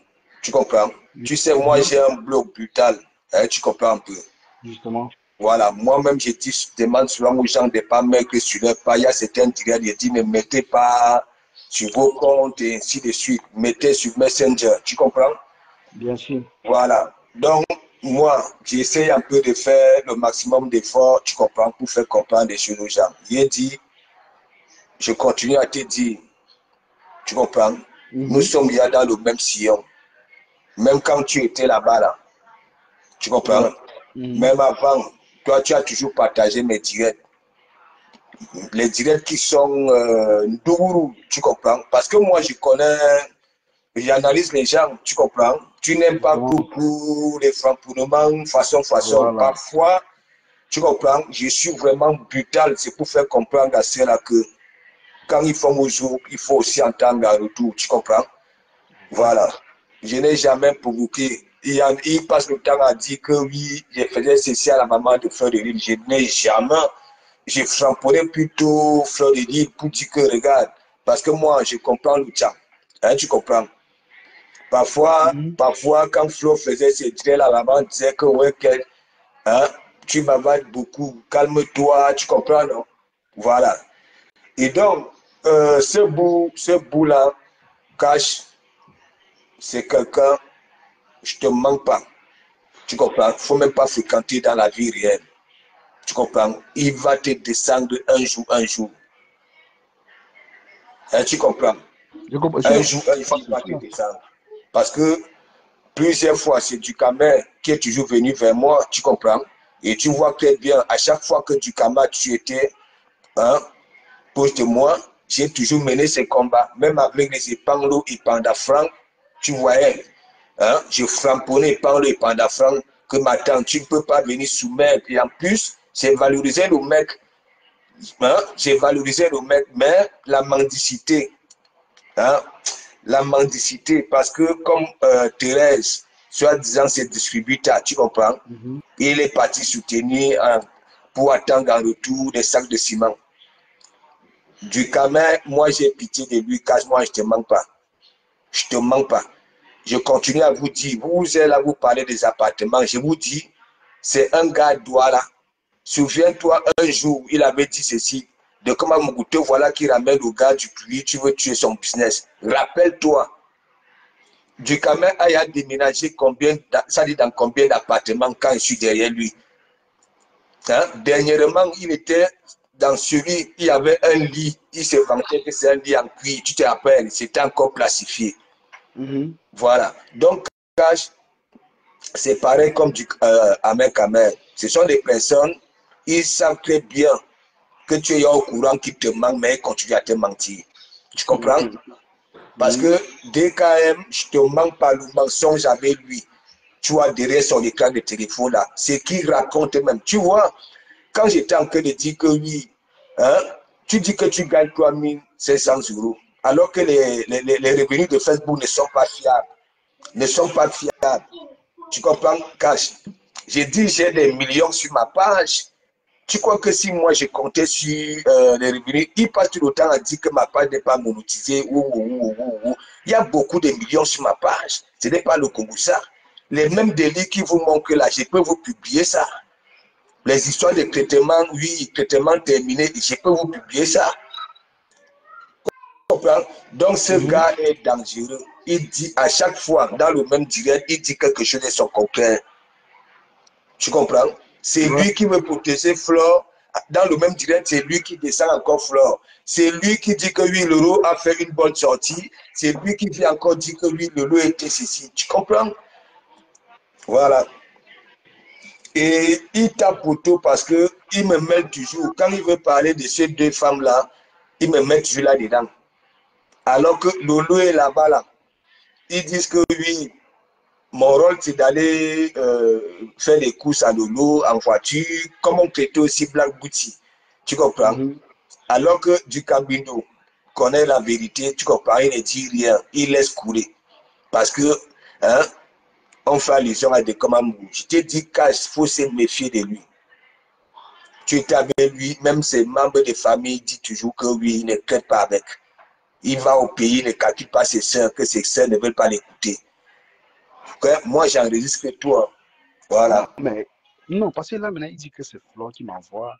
tu comprends? Tu sais, moi, j'ai un blog brutal, hein, tu comprends un peu? Justement. Voilà, moi-même, je demande souvent aux gens de ne pas mettre sur leur page. Il y a certains directs, je dis, ne mettez pas sur vos comptes et ainsi de suite. Mettez sur Messenger, tu comprends? Bien sûr. Voilà. Donc, moi, j'essaie un peu de faire le maximum d'efforts, tu comprends, pour faire comprendre les choses aux gens. J'ai dit, je continue à te dire, tu comprends? Nous sommes là dans le même sillon. Même quand tu étais là-bas, là, tu comprends? Même avant, toi, tu as toujours partagé mes directs. Les directs qui sont Ndouguru, tu comprends? Parce que moi, je connais, j'analyse les gens, tu comprends? Tu n'aimes pas beaucoup les framponnements, façon. Voilà. Parfois, tu comprends? Je suis vraiment brutal. C'est pour faire comprendre à ceux-là que quand ils font au jour, il faut aussi entendre un retour, tu comprends? Voilà. Je n'ai jamais provoqué. Il passe le temps à dire que oui, je faisais ceci à la maman de Fleur de Lys. Je n'ai jamais. J'ai frappé plutôt Fleur de Lys pour dire que regarde, parce que moi, je comprends le tien. Hein, tu comprends? Parfois, quand Flo faisait ses traits, la maman disait que ouais, hein, tu m'avales beaucoup, calme-toi, tu comprends, non? Voilà. Et donc, ce bout-là, cache, c'est quelqu'un, je te manque pas. Tu comprends? Il ne faut même pas fréquenter dans la vie réelle. Tu comprends? Il va te descendre un jour, un jour. Hein, tu comprends? Je comprends. Un jour, il va te descendre. Parce que plusieurs fois, c'est Ducamel qui est toujours venu vers moi, tu comprends? Et tu vois très bien, à chaque fois que Ducamel, tu étais hein, proche de moi, j'ai toujours mené ces combats, même avec les épanglos et pandafrancs, tu voyais, hein, je frapponnais épanglos et pandafrancs que maintenant, tu ne peux pas venir soumettre. Et en plus, j'ai valorisé le mec, hein, mais la mendicité, hein, la mendicité, parce que comme Thérèse, soi-disant, c'est distributeur, tu comprends? Il est parti soutenir hein, pour attendre en retour des sacs de ciment. Du Camer, moi j'ai pitié de lui, car moi je ne te manque pas. Je ne te manque pas. Je continue à vous dire, vous êtes là, vous parlez des appartements, je vous dis, c'est un gars Douala. Souviens-toi, un jour, il avait dit ceci, de comment Moukouté, voilà qui ramène le gars du puits, tu veux tuer son business. Rappelle-toi, du Camer a déménagé combien, ça dit dans combien d'appartements quand je suis derrière lui. Hein? Dernièrement, il était dans celui, il y avait un lit, il se vantait que c'est un lit en cuir, tu te rappelles, c'était encore plastifié. Voilà. Donc, c'est pareil comme du Ahmed Kamer. Ce sont des personnes, ils savent très bien que tu es au courant qu'ils te manquent, mais ils continuent à te mentir. Tu comprends? Parce que DKM, je te manque pas le mensonge avec lui. Tu vois, derrière son écran de téléphone là, c'est qu'il raconte même. Tu vois, quand j'étais en train de dire que oui, hein, tu dis que tu gagnes 3500 euros, alors que les revenus de Facebook ne sont pas fiables. Ne sont pas fiables. Tu comprends, Cash? J'ai dit, j'ai des millions sur ma page. Tu crois que si moi je comptais sur les revenus, il passe tout le temps à dire que ma page n'est pas monétisée. Il y a beaucoup de millions sur ma page. Ce n'est pas le Congo ça. Les mêmes délits qui vous manquent là, je peux vous publier ça. Les histoires de traitement, oui, traitement terminé, je peux vous publier ça. Donc ce gars est dangereux. Il dit à chaque fois, dans le même direct, il dit quelque chose de son coquin. Tu comprends? C'est lui qui veut protéger Flore. Dans le même direct, c'est lui qui descend encore Flore. C'est lui qui dit que oui, Lolo a fait une bonne sortie. C'est lui qui vient encore dire que oui, Lolo était ceci. Tu comprends? Voilà. Et il tape pour tout parce qu'il me met toujours, quand il veut parler de ces deux femmes-là, il me met toujours là-dedans. Alors que Lolo est là-bas, là. Ils disent que oui, mon rôle c'est d'aller faire des courses à Lolo en voiture, comme on traitait aussi Black Booty. Tu comprends? Alors que du Camino connaît la vérité, tu comprends, il ne dit rien, il laisse couler. Parce que, hein, on fait allusion à des commandes. Je t'ai dit qu'il faut se méfier de lui. Tu étais avec lui, même ses membres de famille disent toujours que oui, il ne traite pas avec. Il va au pays, il ne calcule pas ses soeurs, que ses soeurs ne veulent pas l'écouter. Moi, j'enregistre toi. Voilà. Non, parce que là, maintenant, il dit que c'est Flo qui m'envoie.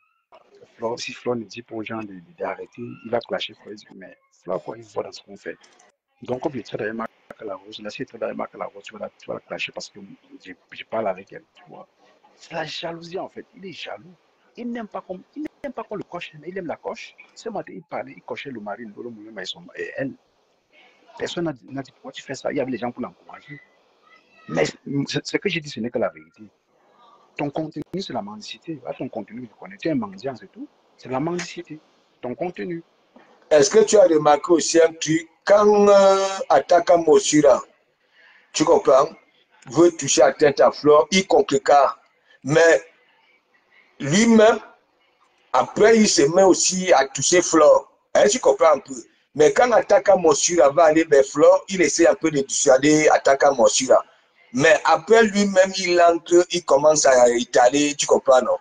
Si Flo ne dit pas aux gens d'arrêter, il va clasher Flo. Il dit, mais Flo, quoi, il voit dans ce qu'on fait. Donc, comme il est très Marc Larose, là, si tu es très Marc Larose, tu vas la clasher parce que je parle avec elle, tu vois. C'est la jalousie, en fait. Il est jaloux. Il n'aime pas qu'on le coche, mais il aime la coche. Ce matin, il parlait, il cochait le mari, et elle. Personne n'a dit pourquoi tu fais ça. Il y avait les gens pour l'encourager. Mais ce que j'ai dit, ce n'est que la vérité. Ton contenu, c'est la mendicité. Ton contenu, tu connais, tu es un mendiant, c'est tout. C'est la mendicité. Ton contenu. Est-ce que tu as remarqué aussi un truc, quand Ataka Mosura, tu comprends, veut toucher atteinte à Flore, il contrecarre. Mais lui-même, après, il se met aussi à toucher Flore. Hein, tu comprends un peu. Mais quand Ataka Monsura va aller vers Flore, il essaie un peu de dissuader Ataka Monsura. Mais après lui-même, il entre, il commence à étaler, tu comprends, non?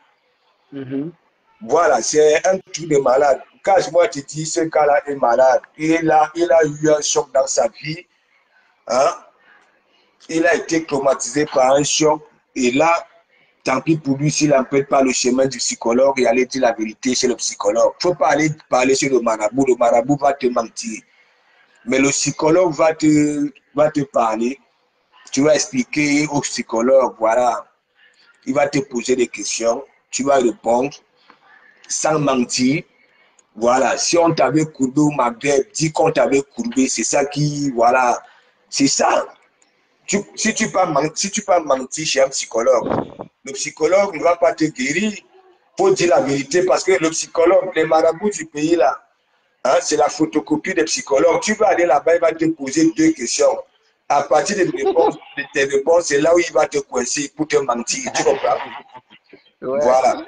Voilà, c'est un truc de malade. Quand moi te dis, ce gars-là est malade. Il a eu un choc dans sa vie. Hein? Il a été traumatisé par un choc. Et là, tant pis pour lui s'il n'emprunte pas le chemin du psychologue et aller dire la vérité chez le psychologue. Il ne faut pas aller parler chez le marabout. Le marabout va te mentir. Mais le psychologue va te parler. Tu vas expliquer au psychologue, voilà. Il va te poser des questions. Tu vas répondre sans mentir. Voilà. Si on t'avait courbé au Maghreb, dis qu'on t'avait courbé. C'est ça qui, voilà. C'est ça. Si tu peux mentir chez un psychologue, le psychologue ne va pas te guérir pour dire la vérité parce que le psychologue, les marabouts du pays là, hein, c'est la photocopie des psychologues. Tu vas aller là-bas, il va te poser 2 questions. À partir de tes réponses, c'est là où il va te coincer pour te mentir. Tu comprends? Ouais. Voilà.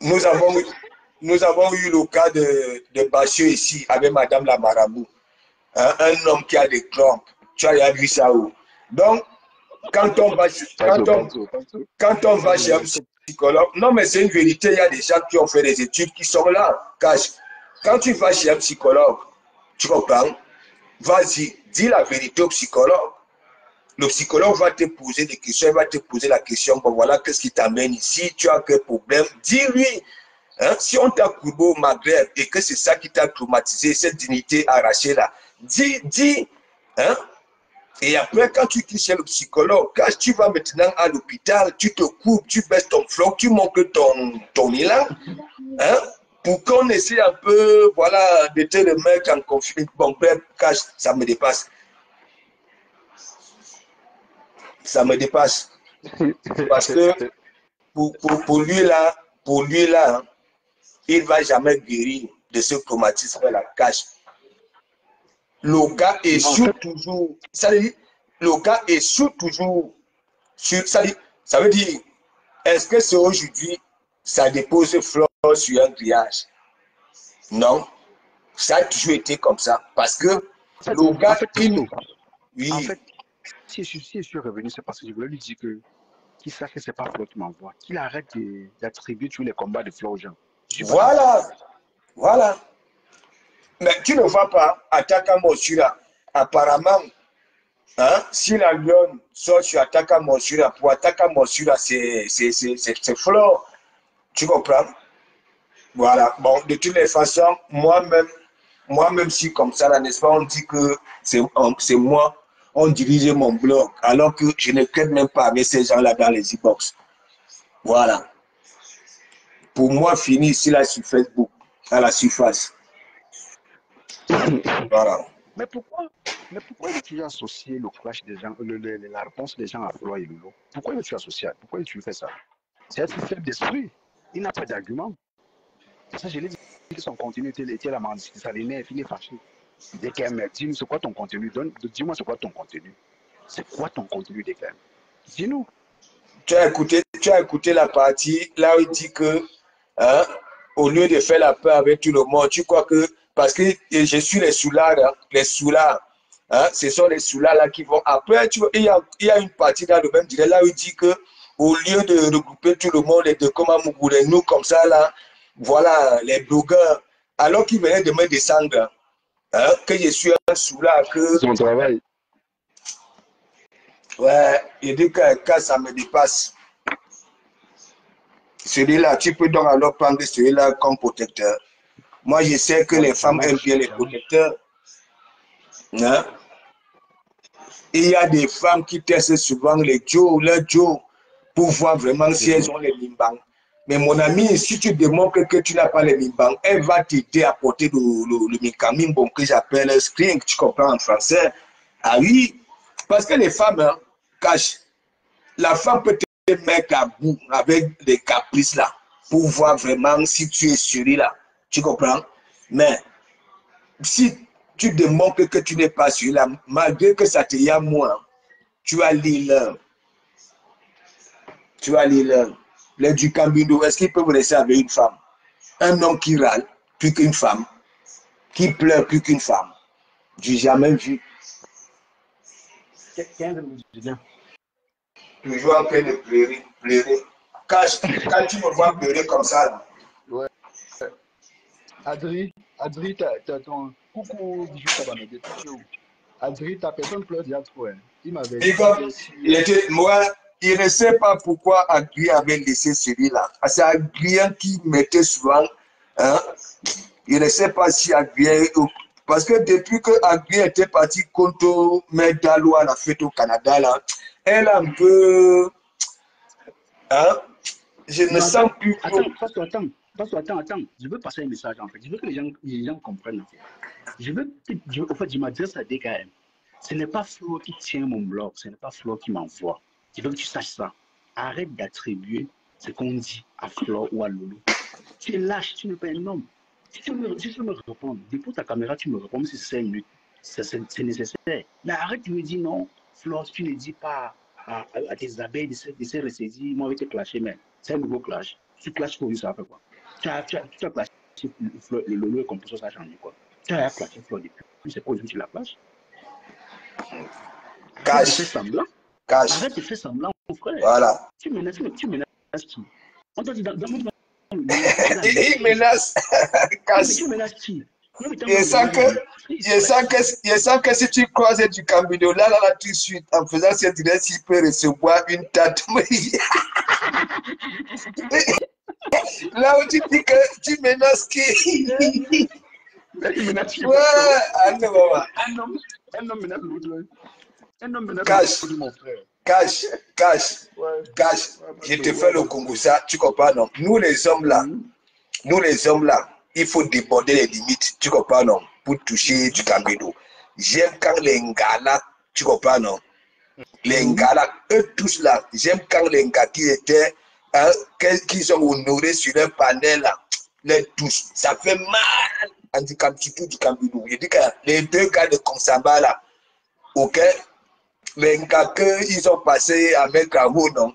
Nous avons eu le cas de Bachio ici avec Madame la Marabout. Hein, un homme qui a des crampes. Tu as déjà vu ça où? Donc, quand on va chez un psychologue, non mais c'est une vérité, il y a des gens qui ont fait des études qui sont là. Quand tu vas chez un psychologue, tu comprends? Vas-y, dis la vérité au psychologue. Le psychologue va te poser des questions, il va te poser la question, bon voilà, qu'est-ce qui t'amène ici, tu as quel problème? Dis-lui, hein, si on t'a courbé au Maghreb et que c'est ça qui t'a traumatisé, cette dignité arrachée là, dis, hein? Et après, quand tu es chez le psychologue, quand tu vas maintenant à l'hôpital, tu te coupes, tu baisses ton flanc, tu montes ton élan, hein, pour qu'on essaie un peu, voilà, de te remettre en conflit. Bon, bref, ça me dépasse. Ça me dépasse. Parce que pour lui là, hein, il ne va jamais guérir de ce traumatisme la cache. Le gars échoue toujours. Ça veut dire, le gars échoue toujours. Ça veut dire, est-ce que c'est aujourd'hui, ça dépose fleur sur un grillage? Non. Ça a toujours été comme ça. Parce que le gars, oui. En fait, si je suis revenu, c'est parce que je voulais lui dire qu'il sache que ce n'est pas Flo qui m'envoie. Qu'il arrête d'attribuer tous les combats de Flo aux gens. Voilà. Mais tu ne vois pas, Ataka Monsura, apparemment, hein, si la lionne sort sur Ataka Monsura, pour Ataka Monsura, c'est Flo. Tu comprends? Voilà. Bon, de toutes les façons, moi-même, si comme ça, n'est-ce pas, on dit que c'est moi, on dirige mon blog, alors que je ne traite même pas avec ces gens-là dans les e-box. Voilà. Pour moi, fini ici là sur Facebook, à la surface. Voilà. Mais pourquoi tu as associé le clash des gens, la réponse des gens à Flo et Lolo? Pourquoi tu associé? Pourquoi tu fais ça? C'est être faible d'esprit. Il n'a pas d'argument. Ça, je l'ai dit, son contenu était la mendicité, ça l'énerve, il est fâché. DKM, dis-nous, c'est quoi ton contenu? Dis-moi, c'est quoi ton contenu? C'est quoi ton contenu, DKM? Dis-nous. Tu as écouté la partie là où il dit que, hein, au lieu de faire la peur avec tout le monde, tu crois que, parce que je suis les soulards, hein, ce sont les soulards là qui vont. Après, tu vois, il y a une partie dans le même direct là où il dit que, au lieu de regrouper tout le monde et de comment nous comme ça là, voilà, les blogueurs, alors qu'ils venaient de me descendre, hein, que je suis un soulard, que... Son travail. Ouais, il dit que ça me dépasse. Celui-là, tu peux donc alors prendre celui-là comme protecteur. Moi, je sais que les femmes aiment bien les protecteurs. Hein? Il y a des femmes qui testent souvent les Joe, pour voir vraiment si elles ont les limbangs. Mais mon ami, si tu démontres que tu n'as pas les limbangs, elle va t'aider à porter le mécanisme que j'appelle string, tu comprends en français. Ah oui, parce que les femmes hein, cachent. La femme peut te mettre à bout avec des caprices là, pour voir vraiment si tu es celui-là. Tu comprends? Mais si tu démontres que tu n'es pas celui-là, malgré que ça te y a moins, tu vas lire l'heure. Les du Camino, est-ce qu'ils peuvent rester avec une femme? Un homme qui râle, plus qu'une femme. qui pleure plus qu'une femme. J'ai jamais vu. 15 musulmans. Toujours en train de pleurer, pleurer. Quand tu me vois pleurer comme ça, là. Ouais. Adri, t'as ton coucou Bijou Tabanodé, tu es où? Adri, ta personne pleure déjà trop. Hein. Il m'avait dit, Et comme, bien sûr. moi, il ne sait pas pourquoi Agri avait laissé celui-là. C'est Agrien qui mettait souvent, hein, il ne sait pas si Agrien, parce que depuis que Agrien était parti contre Medalo à la fête au Canada, là, elle a un peu, hein, je ne Non, sens plus trop. Attends. Je veux passer un message en fait. Je veux que les gens comprennent en fait. En fait, je m'adresse à DKM. Ce n'est pas Flo qui tient mon blog, ce n'est pas Flo qui m'envoie. Je veux que tu saches ça. Arrête d'attribuer ce qu'on dit à Flo ou à Lolo. Tu es lâche, tu n'es pas un homme. Si tu veux me répondre, dépose ta caméra, tu me réponds si c'est 5 minutes. C'est nécessaire. Mais arrête de me dire non, Flo, tu ne dis pas à tes abeilles de se ressaisir. Moi, je vais te clasher, mais c'est un nouveau clash. Tu clashes pour lui, ça fait quoi? Tu as clashé le Lolo et Composo, ça a changé quoi? Tu as clashé Flo depuis. C'est pas aujourd'hui que tu la clashes. Arrête de faire semblant. Cache. Arrête de faire semblant, mon frère. Voilà. Tu menaces qui? On t'a dit dans Il menace. Cache. Tu menaces qui? Je sens que si tu croises du Camino, là, tout de suite, en faisant cette direct, il peut recevoir une tarte. Là où tu dis que tu menaces qui? Il menace qui? Ouais, non, maman. Un homme menace l'autre. Un homme menace l'autre, mon frère. Cache. Je te fais le Congo, ça, tu comprends, non? Nous, les hommes, là, il faut déborder les limites, tu comprends, non? Pour toucher du Camino. J'aime quand les gars, là, tu comprends, non? Les gars, là, eux tous, là, j'aime quand les gars qui étaient, hein, qui sont honorés sur un panel, là, les touches. Ça fait mal, en du Camino. Je dis que les deux gars de Konsamba, là, ok? Les gars qu'ils ont passé avec un haut, non?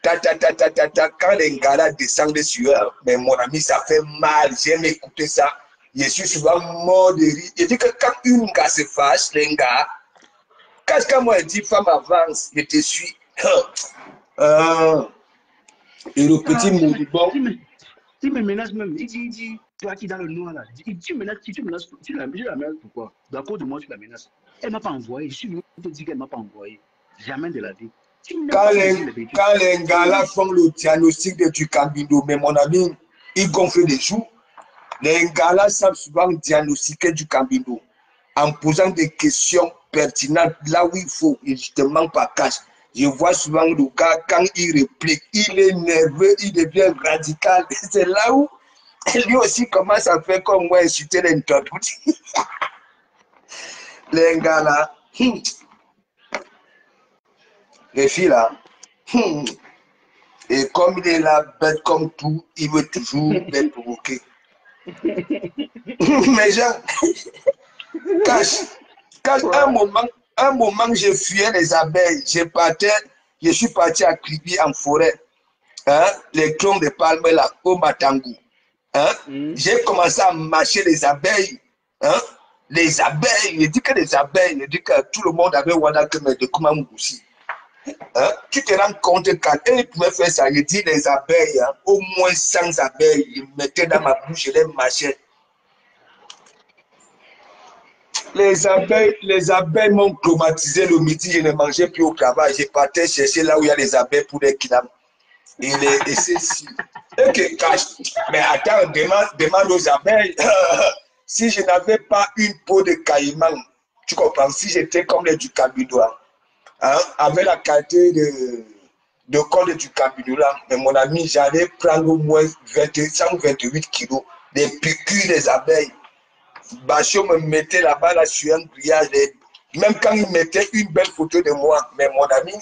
Quand les gars là descendent sur eux, mais mon ami, ça fait mal. J'aime écouter ça. Je suis souvent mort de rire. Je dis que quand une gars se fâche, les gars, quand moi je dis femme avance, je te suis. Et le petit moribond. Il me menace même. Il dit, toi qui es dans le noir là, tu menaces, tu la menaces pourquoi? D'à cause de moi, tu la menaces. Elle ne m'a pas envoyé. Je suis venu te dire qu'elle ne m'a pas envoyé. Jamais de la vie. Quand les gars là font le diagnostic du Camino, mais mon ami, ils gonflent les joues. Les gars là savent souvent diagnostiquer du Camino en posant des questions pertinentes là où il faut. Et je te manque pas cash. Je vois souvent le gars, quand il réplique, il est nerveux, il devient radical. C'est là où lui aussi commence à faire comme moi, insulter les internautes. Les gars là, les filles là, et comme il est là, bête comme tout, il veut toujours les provoquer. Mais genre, quand un moment, je fuyais les abeilles, je suis parti à Kribi en forêt, hein, les troncs de palme là, au Matangou. Hein, j'ai commencé à marcher les abeilles. Hein, les abeilles, je dis que les abeilles, je dis que tout le monde avait Wanakeme de Kumamugusi. Hein, tu te rends compte quand ils pouvaient faire ça, je dis les abeilles, hein, au moins 100 abeilles, ils mettaient dans ma bouche, je les marchais. Les abeilles m'ont traumatisé le midi, je ne mangeais plus au travail, je partais chercher là où il y a les abeilles pour les kidnaps. Et c'est si. Ok, cache. Mais attends, demande aux abeilles. Si je n'avais pas une peau de caïman, tu comprends, si j'étais comme les du Caminois, hein, avec la qualité de col du Caminois, mais mon ami, j'allais prendre au moins 128 kilos, des piqûres des abeilles. Bachot me mettait là-bas là, sur un grillage, même quand il mettait une belle photo de moi, mais mon ami,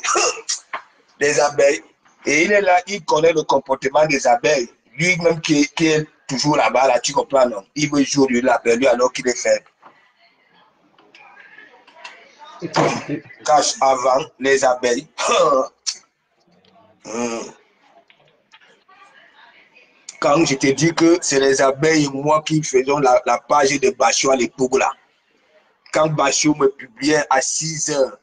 des abeilles, et il est là, il connaît le comportement des abeilles, lui-même qui est toujours là-bas, là, tu comprends, non? Il veut jouer l'abeille, lui, alors qu'il est faible. Cache avant les abeilles. quand je te dis que c'est les abeilles et moi qui faisons la page de Bachot à l'époque là. Quand Bachot me publiait à 6 heures,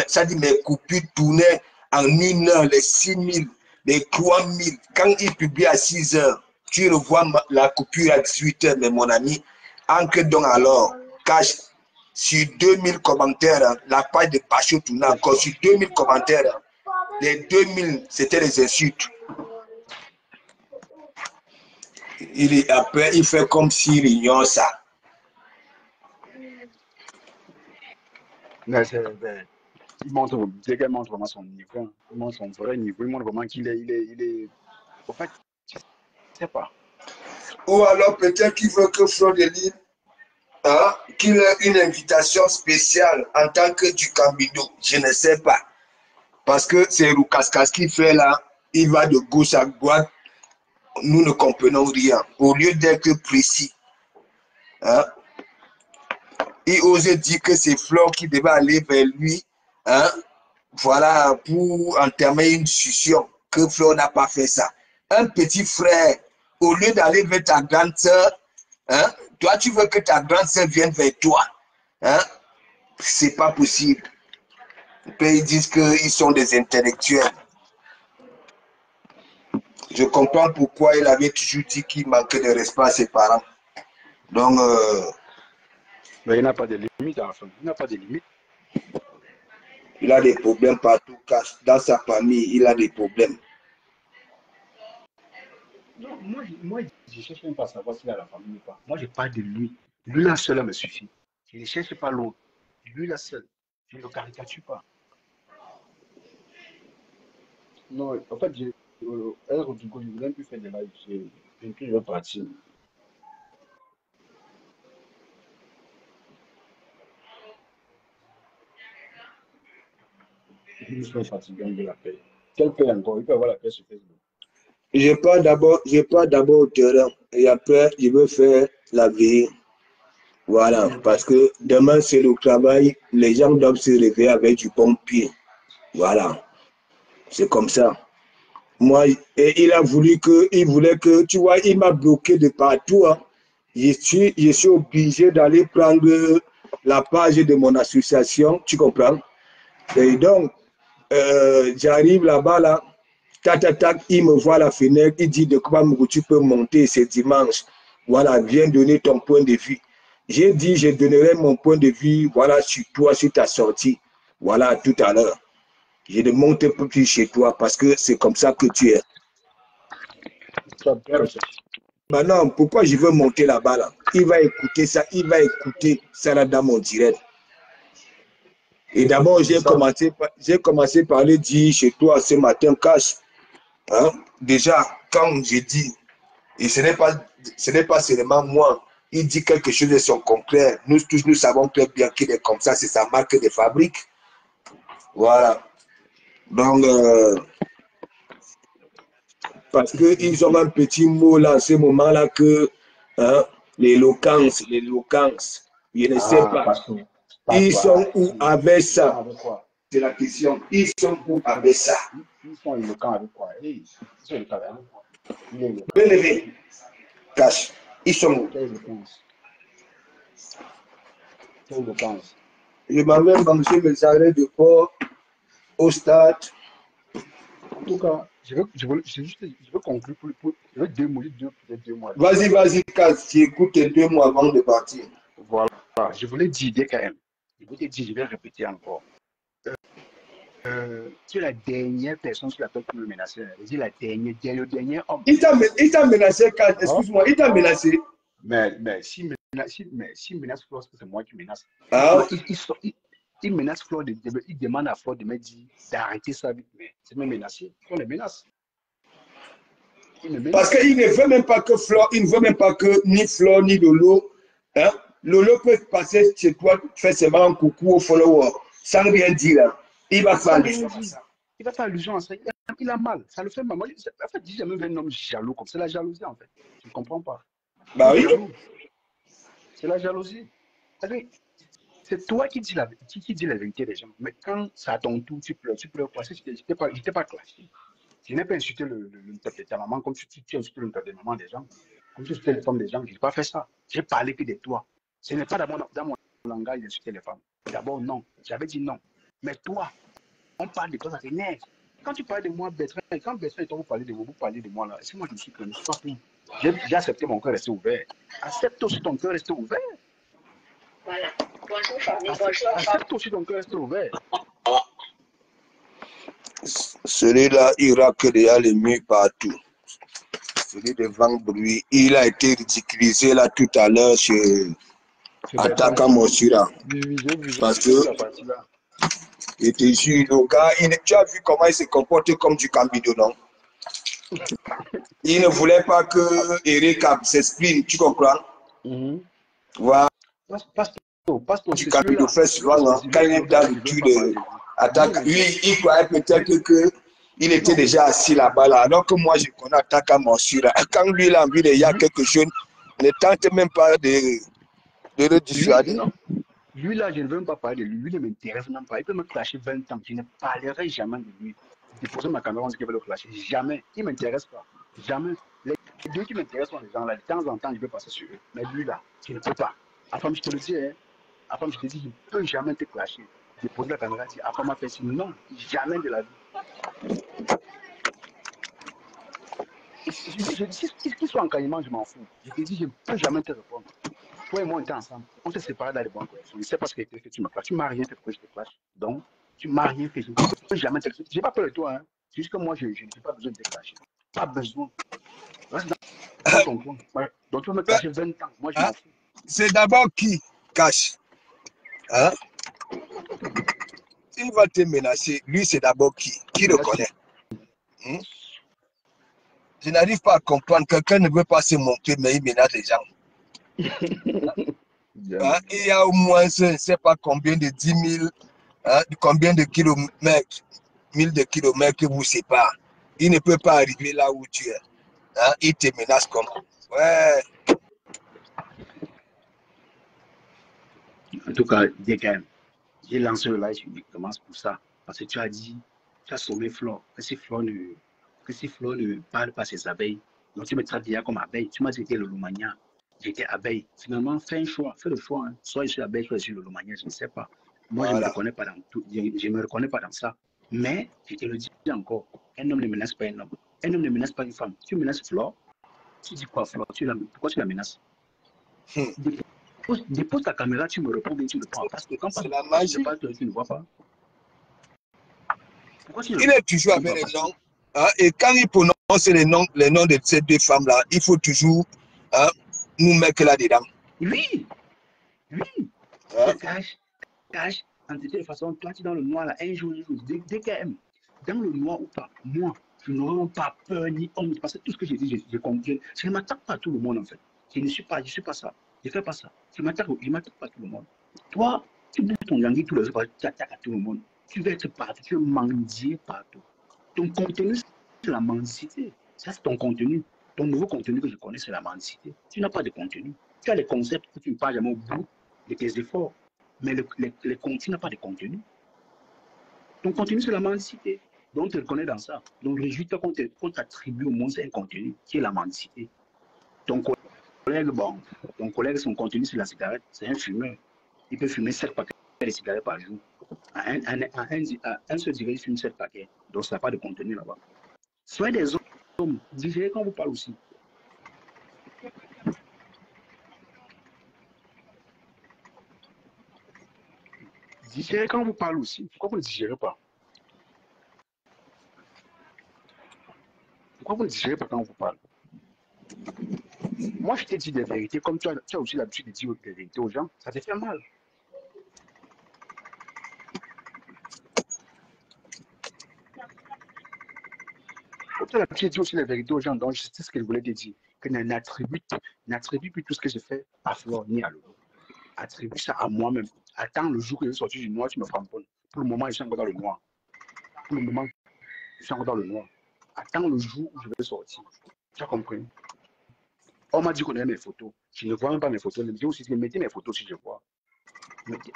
ça dit mes coupures tournaient en 1 heure, les 6 000, les 3 000. Quand il publie à 6 heures, tu revois la coupure à 18 heures, mais mon ami, entre donc alors, cache sur 2000 commentaires, hein, la page de Bachot tournait encore sur 2000 commentaires. Hein, les 2000, c'était les insultes. Après, il fait comme s'il ignore ça. Mais il montre, dès qu'elle montre vraiment son niveau, il montre son vrai niveau, il montre vraiment qu'il est. En fait, je sais pas. Ou alors peut-être qu'il veut que Flo de Lille, hein, qu'il ait une invitation spéciale en tant que du Camino. Je ne sais pas. Parce que c'est Roukas qui fait là, il va de gauche à droite, nous ne comprenons rien. Au lieu d'être précis, hein, il osait dire que c'est Flo qui devait aller vers lui, hein, voilà, pour entamer une discussion, que Flo n'a pas fait ça. Un petit frère, au lieu d'aller vers ta grande sœur, hein, toi tu veux que ta grande sœur vienne vers toi, hein, c'est pas possible. Puis ils disent qu'ils sont des intellectuels. Je comprends pourquoi il avait toujours dit qu'il manquait de respect à ses parents. Donc, Mais il n'a pas de limite à la fin. Il n'a pas de limite. il a des problèmes partout. Dans sa famille, il a des problèmes. Non, moi je ne cherche même pas à savoir s'il a la famille ou pas. Moi, je parle de lui. Lui, là seul, me suffit. Je ne cherche pas l'autre. Lui, là seul. Je ne le caricature pas. Non, en fait, du coup, je voulais plus faire de live. Je vais partir. Je suis fatigué de la paix. Quelle paix encore? Il peut avoir la paix sur Facebook. Je pars d'abord au terrain et après, je veux faire la vie. Voilà, parce que demain, c'est le travail. Les gens doivent se réveiller avec du bon pied. Voilà, c'est comme ça. Moi, et il voulait que, tu vois, il m'a bloqué de partout. Hein. Je suis obligé d'aller prendre la page de mon association, tu comprends? Et donc, j'arrive là-bas, là, tac, il me voit à la fenêtre, il dit de quoi tu peux monter, c'est dimanche. Voilà, viens donner ton point de vue. J'ai dit, je donnerai mon point de vue, voilà, sur toi, sur ta sortie. Voilà, tout à l'heure. Je ne monte plus chez toi parce que c'est comme ça que tu es. Maintenant, pourquoi je veux monter là-bas là? Il va écouter ça là dans mon direct. Et d'abord, j'ai commencé par le dire chez toi ce matin, Cash. Hein? Déjà, quand j'ai dit, et ce n'est pas seulement moi, il dit quelque chose de son contraire. Nous tous, nous savons très bien qu'il est comme ça, c'est sa marque de fabrique. Voilà. Donc, parce qu'ils ont un petit mot là, à ce moment-là, que hein, l'éloquence, je ne sais pas. Ils sont où avec ça? C'est la question. Ils sont où avec ça? Ils sont éloquents avec quoi? Ils sont éloquents avec quoi? Bien levé. Cash. Ils sont où? Quelle éloquence? Quelle éloquence? Je m'avais mangé mes arrêts de port au stade. En tout cas, je veux conclure je veux peut-être 2 mois. Vas-y, Cash. J'écoute tes 2 mois avant de partir. Voilà. Je voulais dire DKM. Je voulais dire, je vais répéter encore. Tu es la dernière personne sur laquelle tu me menacer. Je dis le dernier homme. Il t'a menacé, Cash. Excuse-moi, il t'a menacé. Mais s'il menace Flore, c'est moi qui menace. Ah. Il menace Flore, il demande à Flore de me dire d'arrêter ça vite. Mais c'est me menacer. On le menace. Parce qu'il ne veut même pas que Flore, il ne veut même pas que ni Flore ni Lolo, hein, Lolo peut passer chez toi, faire seulement un coucou aux followers, sans rien dire. Hein. Il va faire allusion à ça. Il va faire allusion à ça. Il a mal. Ça le fait mal. Moi, en fait, j'ai jamais vu un homme jaloux comme c'est la jalousie, en fait. Tu ne comprends pas. Bah oui. C'est la jalousie. C'est toi qui dis la vérité des gens. Mais quand c'est à ton tour, tu pleures quoi? Je n'étais pas clashé. Je n'ai pas insulté le top de ta maman comme tu insultes le top de maman des gens. Comme tu insultes les femmes des gens, je n'ai pas fait ça. J'ai parlé que de toi. Ce n'est pas dans mon langage d'insulter les femmes. D'abord, non. J'avais dit non. Mais toi, on parle de toi, ça t'énerve. Quand tu parles de moi, Bertrand, et quand Bertrand et toi, vous parlez de moi là, est-ce que moi je me suis plaint? Je ne suis pas plaint. J'ai accepté mon cœur rester ouvert. Accepte aussi ton cœur rester ouvert. Voilà. Bonjour famille, Accepte aussi ton cœur rester ouvert. Celui-là, Irak, il y a les murs partout. Celui de Vent Bruit, il a été ridiculisé là tout à l'heure chez Attaquant Mossura. Oui, j'ai vu Parce que, la partie là. il te jure, le gars, tu as vu comment il se comportait comme du Cambido, non? Il ne voulait pas que Eric s'exprime, tu comprends? Voilà. Pasteur, Du c'est Cambido celui-là. fait souvent, hein, quand il est dans le cul de attaque, lui, il croyait peut-être qu'il était déjà assis là-bas, là, alors que moi, je connais Attaquant Mossura. Quand lui, il a envie de y a quelque chose, ne tente même pas de le dissuader. Non. Lui, là, je ne veux même pas parler de lui. Lui ne m'intéresse même pas. Il peut me clasher 20 ans. Je ne parlerai jamais de lui. Déposer ma caméra, on dit qu'il va le clasher. Jamais. Il ne m'intéresse pas. Jamais. Les deux qui m'intéressent sont les gens là. De temps en temps, je vais passer sur eux. Mais lui, là, je ne peux pas. Afam, je te le dis, hein. Afam, je te dis, je ne peux jamais te clasher. Déposer la caméra, dire, Afam m'a fait signe. Non, jamais de la vie. Je dis, qu'ils soient en caïman, je m'en fous. Je te dis, je ne peux jamais te répondre. Toi et moi, on était ensemble. On s'est séparés dans les bonnes conditions. Je ne sais pas ce que tu me clashes. Tu ne m'as rien fait pour que je te clash. Donc, tu ne m'as rien fait. Je ne peux jamais te clasher. Je n'ai pas peur de toi. Hein. C'est juste que moi, je n'ai pas besoin de te clasher. Pas besoin. Reste dans ton coin. Ouais. Donc, tu vas me clasher 20 ans. Moi, je m'en fous. C'est d'abord qui cache. Hein? Il va te menacer. Lui, c'est d'abord qui le connaît. Je n'arrive pas à comprendre. Quelqu'un ne veut pas se montrer, mais il menace les gens. Hein? Il y a au moins, je ne sais pas combien de 10 000, hein, combien de kilomètres, 1000 de kilomètres que vous séparez. Il ne peut pas arriver là où tu es. Hein? Il te menace comme. Ouais. En tout cas, DKM, j'ai lancé le live uniquement pour ça. Parce que tu as dit, tu as sommé Flore, que si Flore ne parle pas ses abeilles, donc tu me traites déjà comme abeille. Tu m'as dit que j'étais le Lomagnan. J'étais abeille. Finalement, fais un choix, fais le choix. Hein. Soit je suis abeille, soit je suis le Lomagnan, je ne sais pas. Moi, je ne me reconnais pas dans tout, je me reconnais pas dans ça. Mais, je te le dis encore, un homme ne menace pas un homme. Un homme ne menace pas une femme. Tu menaces Flore, tu dis quoi, Flore? Pourquoi tu la menaces? Dépose ta caméra, tu me réponds bien, tu le prends. Parce que quand c'est la magie. tu ne vois pas. Pourquoi Il est toujours avec les noms. Hein, et quand il prononce les noms de ces deux femmes-là, il faut toujours nous mettre là-dedans. Oui. Hein? Cache. En de toute façon, toi, tu es dans le noir, là, un jour, DKM. Dans le noir ou pas, moi, je n'aurais pas peur ni honte. Parce que tout ce que j'ai dit, je comprends. Je ne m'attaque pas à tout le monde, en fait. Je ne suis pas ça. Je ne fais pas ça. Je ne m'attaque pas à tout le monde. Toi, tu bouges ton langue tous les jours, tu attaques à tout le monde. Tu veux être partout, tu veux mendier partout. Ton contenu, c'est la mendicité. Ça, c'est ton contenu. Ton nouveau contenu que je connais, c'est la mendicité. Tu n'as pas de contenu. Tu as les concepts que tu ne parles jamais au bout de tes efforts. Mais les contenus n'ont pas de contenu. Ton contenu, c'est la mendicité. Donc, tu te reconnais dans ça. Donc, réjouis-toi qu'on t'attribue au moins un contenu qui est la mendicité. Ton collègue, son contenu, c'est la cigarette. C'est un fumeur. Il peut fumer 7 paquets de cigarettes par jour. Un seul cigarette, il fume 7 paquets. Donc, ça n'a pas de contenu là-bas. Soyez des hommes. Digérez quand vous parlez aussi. Digérez quand vous parlez aussi. Pourquoi vous ne digérez pas? Pourquoi vous ne digérez pas quand on vous parle? Moi, je t'ai dit des vérités, comme tu as aussi l'habitude de dire des vérités aux gens, ça te fait mal. Comme tu as l'habitude de dire aussi les vérités aux gens, donc c'est ce que je voulais te dire. Que n'attribue plus tout ce que je fais à Flore ni à Lolo. Attribue ça à moi-même. Attends le jour que je vais sortir du noir, tu me framponnes. Pour le moment, je suis encore dans le noir. Pour le moment, je suis encore dans le noir. Attends le jour où je vais sortir. Tu as compris? On m'a dit qu'on avait mes photos. Je ne vois même pas mes photos. Je aussi dit, mettez mes photos si je vois.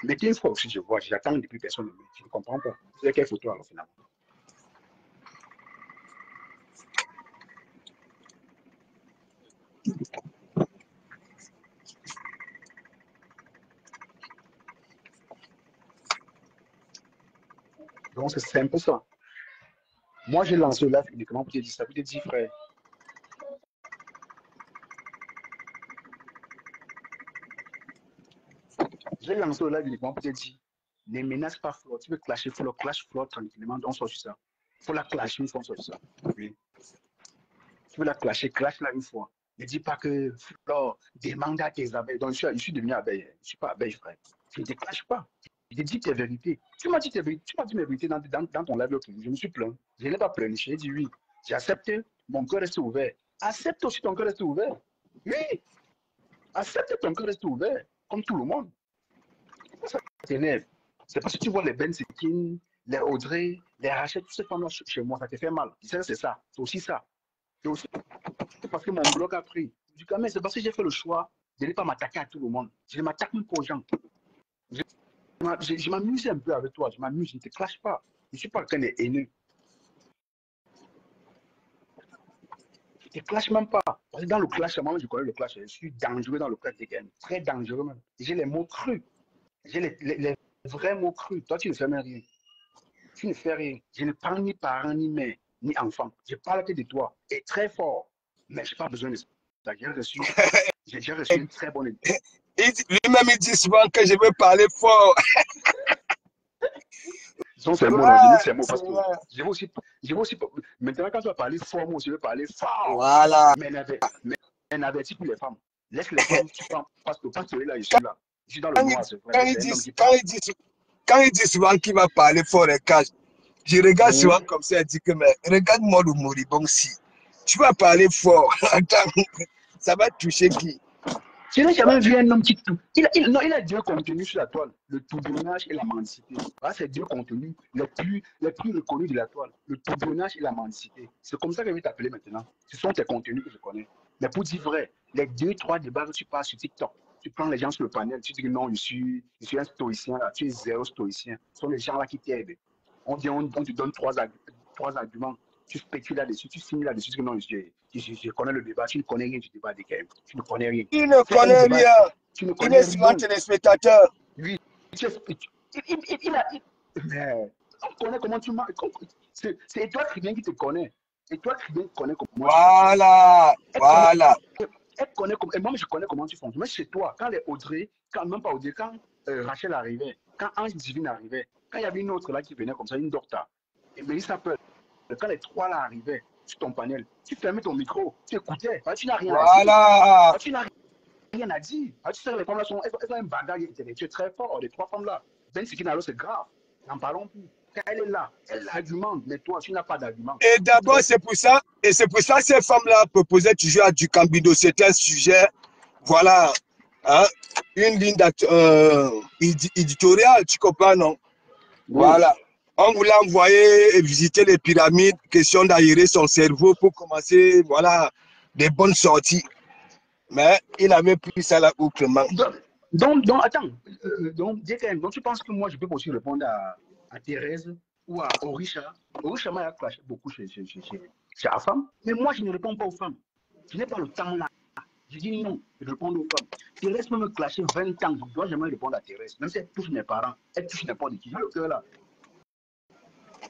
Mettez une fois aussi, je vois. J'attends depuis personne ne met. Je ne comprends pas. C'est quelle photo alors finalement? Donc, c'est un peu ça. Moi, j'ai lancé le live uniquement pour te dire ça, pour te dire, frère. J'ai lancé le live uniquement pour te dire, ne menace pas Flo. Tu veux clasher Flo, clash Flo tranquillement, on sort sur ça. Il faut la clasher une fois, on sort sur ça. Oui. Tu veux la clasher, clash-la une fois. Ne dis pas que Flo, demande à tes abeilles. Donc, je suis devenu abeille. Je ne suis pas abeille, frère. Je ne te clash pas. Je te dis tes vérités. Tu m'as dit tes vérités. Tu m'as dit mes vérités dans ton live l'autre jour. Je me suis plaint. Je n'ai pas plaint. J'ai dit oui. J'ai accepté. Mon cœur reste ouvert. Accepte aussi ton cœur reste ouvert. Oui. Accepte ton cœur reste ouvert. Comme tout le monde. Ça t'énerve. C'est parce que tu vois les Ben Sekin, les Audrey, les Rachel, toutes ces femmes-là chez moi, ça te fait mal. C'est ça. C'est aussi ça. C'est aussi parce que mon blog a pris. Du coup, mais c'est parce que j'ai fait le choix de ne pas m'attaquer à tout le monde. Je ne m'attaque même pas aux gens. Je m'amuse un peu avec toi. Je m'amuse. Je ne te clash pas. Je ne suis pas quelqu'un de haineux. Je ne te clash même pas. Parce que dans le clash, moi, je connais le clash. Je suis dangereux dans le clash des games. Très dangereux même. J'ai les mots crus. J'ai les vrais mots crus. Toi, tu ne fais même rien. Tu ne fais rien. Je ne parle ni parents, ni mère, ni enfant. Je parle que de toi. Et très fort. Mais je n'ai pas besoin de ça. J'ai reçu une très bonne idée. Lui-même, il dit souvent que je veux parler fort. Ce sont ces mots, là. Je dis ces mots parce que je veux aussi. Maintenant, quand tu vas parler fort, moi aussi, je veux parler fort. Voilà. Mais un averti pour les femmes. Laisse les femmes, tu prends. Parce que là, je suis là. Je suis dans le noir, c'est vrai. Quand il dit souvent qu'il va parler fort et cash, je regarde souvent comme ça et dis que, mais regarde-moi le moribond si. Tu vas parler fort. Attends, ça va toucher qui? Je n'ai jamais vu un homme qui tout. Il a deux contenus sur la toile, le tourbillonnage et la mendicité. Voilà, c'est deux contenus les plus reconnus de la toile, le tourbillonnage et la mendicité. C'est comme ça que je vais t'appeler maintenant. Ce sont tes contenus que je connais. Mais pour dire vrai, les 2-3 débats que tu passes sur TikTok, tu prends les gens sur le panel, tu dis que non, je suis un stoïcien, là, tu es zéro stoïcien. Ce sont les gens là qui t'aident. On te donne trois arguments. Tu spécules là-dessus, tu signes là-dessus, que non, je connais le débat, tu ne connais rien du débat des games, tu ne connais rien. Il ne connaît rien. Tu ne connais il est souvent téléspectateur. Oui, mais on connaît comment tu marches. C'est toi Tribien qui te connaît. Et toi Tribien connaît comment voilà, voilà. Et moi, je connais comment tu fonctionnes. Mais chez toi, quand les Audrey, même pas Audrey, quand Rachel arrivait, quand Ange Divine arrivait, quand il y avait une autre là qui venait comme ça, une docteur, et Mélissa Peul, quand les trois là arrivaient sur ton panel, tu fermais ton micro, tu écoutais, tu n'as rien à dire. Tu n'as rien à dire. Tu sais, les femmes là elles ont un bagage intellectuel très fort, les trois femmes là. Ben Sekin, c'est grave. N'en parlons plus. Quand elle est là, elle argumente, mais toi, tu n'as pas d'argument. Et d'abord, c'est pour ça que ces femmes-là proposaient toujours à du Cambido. C'était un sujet, voilà, hein, une ligne éditoriale, tu comprends, non? Oui. Voilà. On voulait envoyer et visiter les pyramides, question d'aérer son cerveau pour commencer, voilà, des bonnes sorties. Mais il avait pris ça là autrement. Donc attends, donc tu penses que moi je peux aussi répondre à Thérèse ou à Orisha? Orisha m'a clashé beaucoup chez la femme, mais moi je ne réponds pas aux femmes. Je n'ai pas le temps là. Je dis non, je réponds aux femmes. Thérèse peut me clasher 20 ans, je ne dois jamais répondre à Thérèse. Même si elle touche mes parents, elle touche n'importe qui. J'ai le cœur là.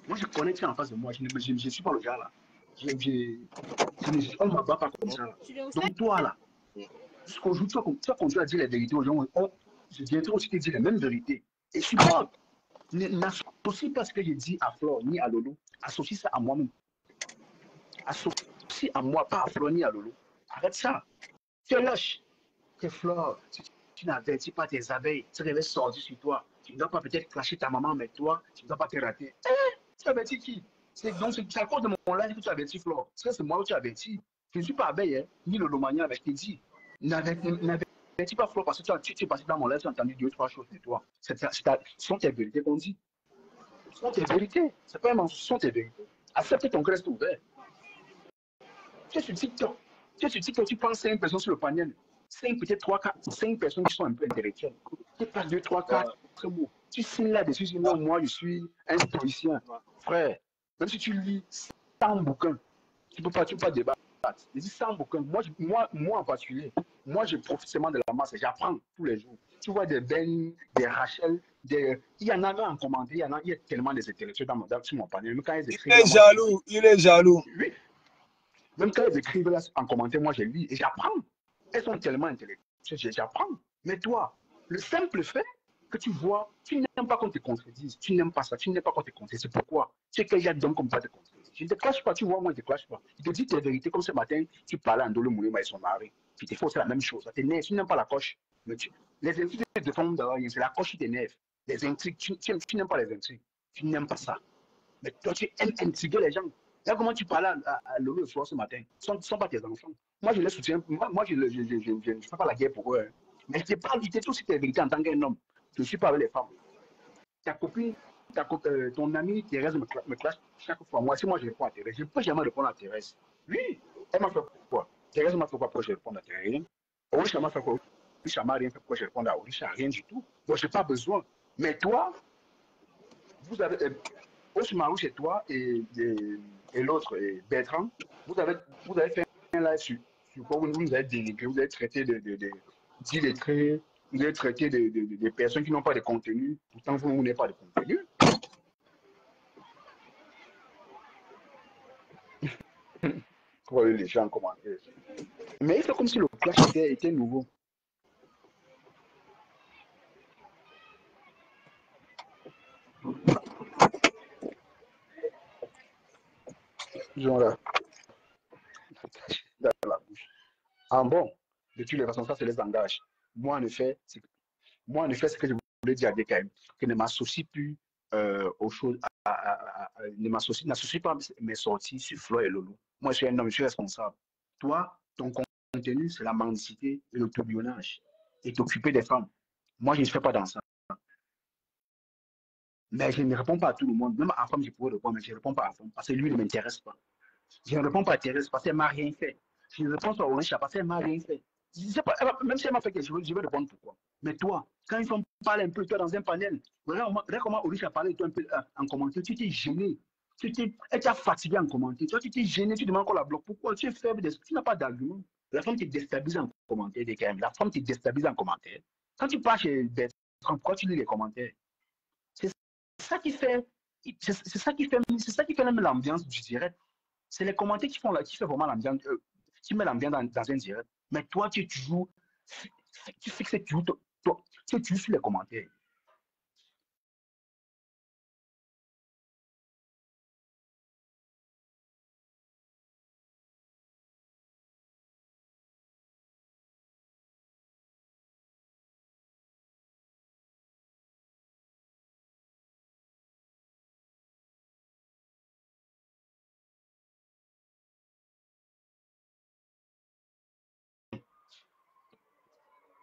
Moi je connais qui en face de moi, je ne suis pas le gars là. On ne me bat pas comme ça là. Donc toi là, jusqu'aujourd'hui, tu vas continuer à dire les vérités aux gens. Je viendrai aussi te dire les mêmes vérités. Et supporte. N'associe pas ce que je dis à Flore ni à Lolo. Associe ça à moi-même. Associe à moi, pas à Flore ni à Lolo. Arrête ça. Tu es lâche. Tes Flore, tu n'avertis pas tes abeilles. Tu devais sortir sur toi. Tu ne dois pas peut-être clasher ta maman, mais toi, tu ne dois pas te rater. Tu avertis qui? Donc, c'est à cause de mon live que tu avertis Flore. C'est moi que tu avertis. Je ne suis pas abeille, hein, ni Lolo Mania avec tes dit. N'avertis pas Flore parce que tu es passé dans mon live, tu as entendu 2-3 choses de toi. Ce sont tes vérités qu'on dit. Ce sont tes vérités. C'est pas un mensonge, ce sont tes vérités. Accepte ton reste ouvert. Tu es sur TikTok, tu prends 5 personnes sur le panel. 5, peut-être 3, 4, 5 personnes qui sont un peu intellectuelles. Tu passes 2, 3, 4 mots. Tu signes là-dessus, sinon moi je suis un stoïcien. Frère, même si tu lis 100 bouquins, tu ne peux pas débattre. pattes. Je dis sans aucun. Moi en particulier, moi, je profite seulement de la masse et j'apprends tous les jours. Tu vois des Ben, des Rachel, il y en a même en commentaire, il y a tellement des intellectuels sur mon panel. Même quand ils Il écrivent est là, moi, je lis. jaloux, il est jaloux. Oui, même quand ils écrivent là en commentaire, moi, je lis et j'apprends. Elles sont tellement intellectuelles, j'apprends. Mais toi, le simple fait que tu vois, tu n'aimes pas qu'on te contredise, tu n'aimes pas ça, tu n'aimes pas qu'on te contredise. C'est pourquoi tu es quelqu'un d'homme comme pas te contredise. Je ne te clash pas, tu vois, moi, je ne te clash pas. Je te dis tes vérités, comme ce matin, tu parlais à Ndolo Moulema et son mari. Tu te fais aussi la même chose. Ça t'énerve, tu n'aimes pas la coche. Mais les intrigues te font de rien, c'est la coche qui t'énerve. Les intrigues, tu n'aimes pas les intrigues. Tu n'aimes pas ça. Mais toi, tu aimes intriguer les gens. Là, comment tu parlais à Lolo le soir ce matin? Ce ne sont pas tes enfants. Moi, je les soutiens. Moi je ne fais pas la guerre pour eux. Hein. Mais je te parle, je te dis aussi tes vérités en tant qu'un homme. Je ne suis pas avec les femmes. Ta copine, ton amie Thérèse me clash chaque fois. Moi, si moi je réponds à Thérèse, je ne peux jamais répondre à Thérèse. Oui, elle m'a fait quoi? Thérèse m'a fait quoi pour que je réponde à Thérèse? Orisha m'a fait quoi? Orisha m'a rien fait pour que je réponde à Orisha, rien du tout. Donc, je n'ai pas besoin. Mais toi, vous avez. Osmarou, c'est toi et l'autre, Bertrand, vous avez fait un live sur quoi vous nous avez dénigré, vous avez traité d'illettrés, vous avez traité de personnes qui n'ont pas de contenu, pourtant vous n'avez pas de contenu. Pour les gens en commentaire. Mais c'est comme si le clash était nouveau. Genre là, dans la bouche. Ah bon, de toutes les façons, ça, c'est les engages. Moi, en effet, ce que je voulais dire à DKM, que ne m'associe plus aux choses, n'associe pas mes sorties sur Flo et Lolo. Moi, je suis un homme, je suis responsable. Toi, ton contenu, c'est la mendicité et le tourbillonnage et t'occuper des femmes. Moi, je ne fais pas dans ça. Mais je ne réponds pas à tout le monde. Même à femme, je pourrais répondre, mais je ne réponds pas à femme parce que lui ne m'intéresse pas. Je ne réponds pas à Thérèse parce qu'elle ne m'a rien fait. Je ne réponds pas à Onisha parce qu'elle ne m'a rien fait. Pas, même si elle m'a fait quelque chose, je vais répondre pourquoi. Mais toi, quand ils font parler un peu, toi, dans un panel, regarde comment Onisha parlait toi un peu en commentaire, tu t'es gêné. Elle t'a fatigué en commentaire. Toi, tu t'es gêné, tu demandes qu'on la bloque. Pourquoi? Tu es faible, tu n'as pas d'argument. La femme te déstabilise en commentaire, quand même. La femme te déstabilise en commentaire. Quand tu parles chez Bertrand, pourquoi tu lis les commentaires? C'est ça qui fait, c'est ça qui fait même l'ambiance du direct. C'est les commentaires qui font qui fait vraiment l'ambiance, qui met l'ambiance dans un direct. Mais toi, tu es toujours, tu fixes toujours, tu es toujours sur les commentaires.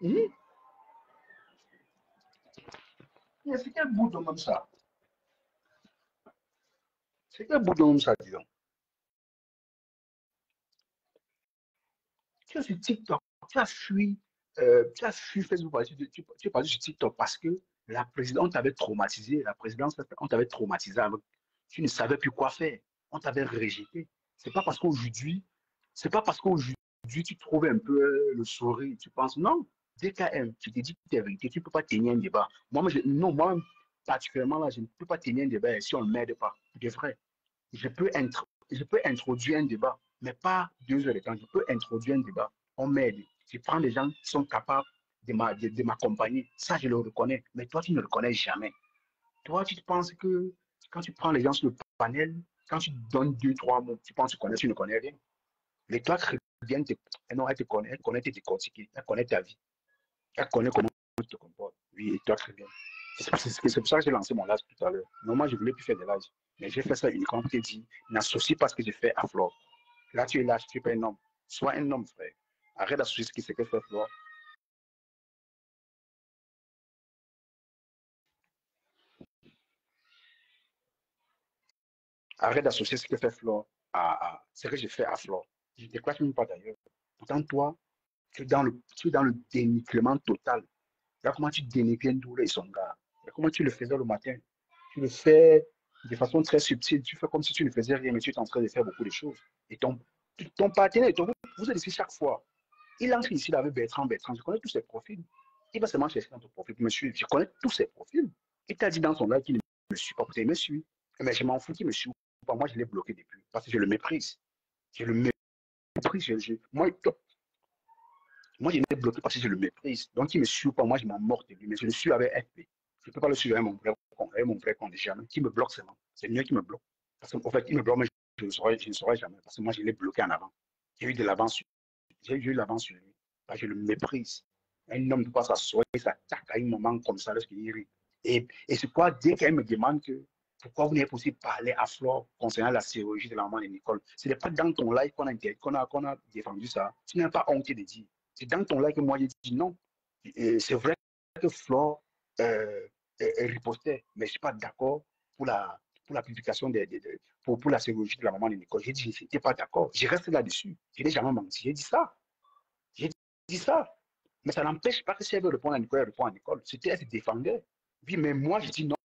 Mmh. C'est quel bout de même ça? C'est quel bout de même ça, disons? Tu es sur TikTok, tu as fui Facebook, tu es passé sur TikTok parce que la présidente t'avait traumatisé, la présidence, on t'avait traumatisé avec, tu ne savais plus quoi faire, on t'avait rejeté. C'est pas parce qu'aujourd'hui, c'est pas parce qu'aujourd'hui tu trouves un peu le sourire, tu penses non, DKM, tu te dis tes vérités, tu ne peux pas tenir un débat. Non, moi, particulièrement là, je ne peux pas tenir un débat si on ne m'aide pas. De vrai. Je peux introduire un débat, mais pas 2 heures de temps. Je peux introduire un débat. On m'aide. Je prends des gens qui sont capables de m'accompagner. Ça, je le reconnais. Mais toi, tu ne le reconnais jamais. Toi, tu penses que quand tu prends les gens sur le panel, quand tu donnes 2, 3 mots, tu penses que tu ne connais rien. Les toi chrétiennes, non, elle connaît tes décortiqués, elle connaît ta vie, elle connaît comment tu te comportes. Oui, et toi très bien. C'est pour ça que j'ai lancé mon live tout à l'heure. Normalement, je ne voulais plus faire de live. Mais j'ai fait ça uniquement pour te dire, n'associe pas ce que j'ai fait à Flore. Là, tu es lâche, tu es pas un homme. Sois un homme, frère. Arrête d'associer ce que fait Flore. Arrête d'associer ce que fait Flore à ce que j'ai fait à Flore. Je ne te classe même pas d'ailleurs. Pourtant, toi, tu es dans le dénigrement total. Là, comment tu dénigres Ndoula et son gars. Là, comment tu le faisais le matin. Tu le fais de façon très subtile. Tu fais comme si tu ne faisais rien, mais tu es en train de faire beaucoup de choses. Et ton, Ton partenaire, vous êtes ici chaque fois. Il entre ici avec Bertrand. Je connais tous ses profils. Il va seulement chercher dans ton profil pour me suivre. Je connais tous ses profils. Il t'a dit dans son live qu'il ne me suit pas. Peut-être il me suit. Mais je m'en fous qu'il me suive. Moi, je l'ai bloqué depuis. Parce que je le méprise. Je le méprise. Moi, je l'ai bloqué parce que je le méprise. Donc, il me suit pas. Moi, je m'en mords de lui. Mais je le suis avec FP. Je ne peux pas le suivre avec mon vrai compte déjà. Qui me bloque seulement. C'est mieux qu'il me bloque. Parce qu'en fait, il me bloque, mais je ne saurais jamais. Parce que moi, je l'ai bloqué en avant. J'ai eu de l'avance sur lui. Parce que je le méprise. Un homme ne peut pas s'asseoir, il s'attaque à un moment comme ça lorsqu'il rit. Et c'est quoi, dès qu'elle me demande pourquoi vous n'avez pas aussi parlé à Flore concernant la chirurgie de la maman de Nicole, ce n'est pas dans ton live qu'on a défendu ça. Tu n'as pas honte de dire. C'est dans ton live que moi j'ai dit non. C'est vrai que Flore ripostait, mais je ne suis pas d'accord pour la publication pour la chirurgie de la maman de Nicole. J'ai dit, je n'étais pas d'accord. Je reste là-dessus. Je n'ai jamais menti. J'ai dit ça. J'ai dit ça. Mais ça n'empêche pas que si elle veut répondre à Nicole, elle répond à Nicole. C'était, elle se défendait. Oui, mais moi, je dis non.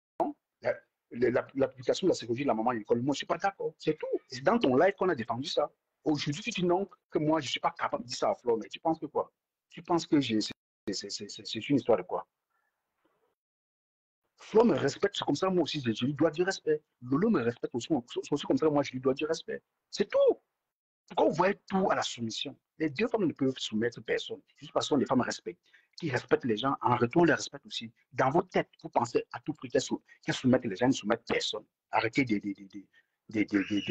La publication de la chirurgie de la maman de Nicole, moi, je ne suis pas d'accord. C'est tout. C'est dans ton live qu'on a défendu ça. Aujourd'hui, tu dis non, que moi, je ne suis pas capable de dire ça à Flo, mais tu penses que quoi? Tu penses que c'est une histoire de quoi? Flo me respecte, c'est comme ça, moi aussi, je lui dois du respect. Lolo me respecte aussi comme ça, moi, je lui dois du respect. C'est tout. Pourquoi vous voyez tout à la soumission? Les deux femmes ne peuvent soumettre personne. Juste parce que les femmes respectent, qui respectent les gens, en retour, on les respecte aussi. Dans votre tête, vous pensez à tout prix qu'elles soumettent les gens, ne soumettent personne. Arrêtez de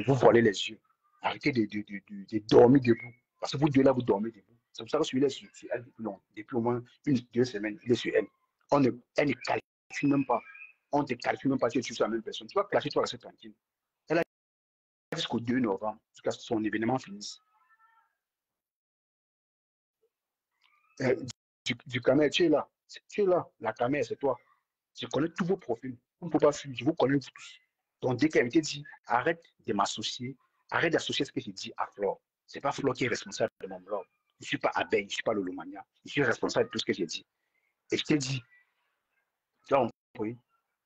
vous voiler les yeux. Arrêtez de dormir debout. Parce que vous deux là, vous dormez debout. C'est pour ça que celui-là est sur elle depuis au moins 2 semaines. Il est sur elle. Elle ne calcule même pas. On ne te calcule même pas que tu es sur la même personne. Tu vas clasher, tu vas rester tranquille. Elle a jusqu'au 2 novembre, jusqu'à ce que son événement finisse. Du Camer, tu es là. Tu es là. La Camer, c'est toi. Je connais tous vos profils. Vous ne pouvez pas fuir. Je vous connais tous. Donc, dès qu'elle m'était dit, arrête de m'associer, arrête d'associer ce que j'ai dit à Flore. Ce n'est pas Flore qui est responsable de mon blog. Je ne suis pas abeille, je ne suis pas Lolomania. Je suis responsable de tout ce que j'ai dit. Et je t'ai dit, tu as compris.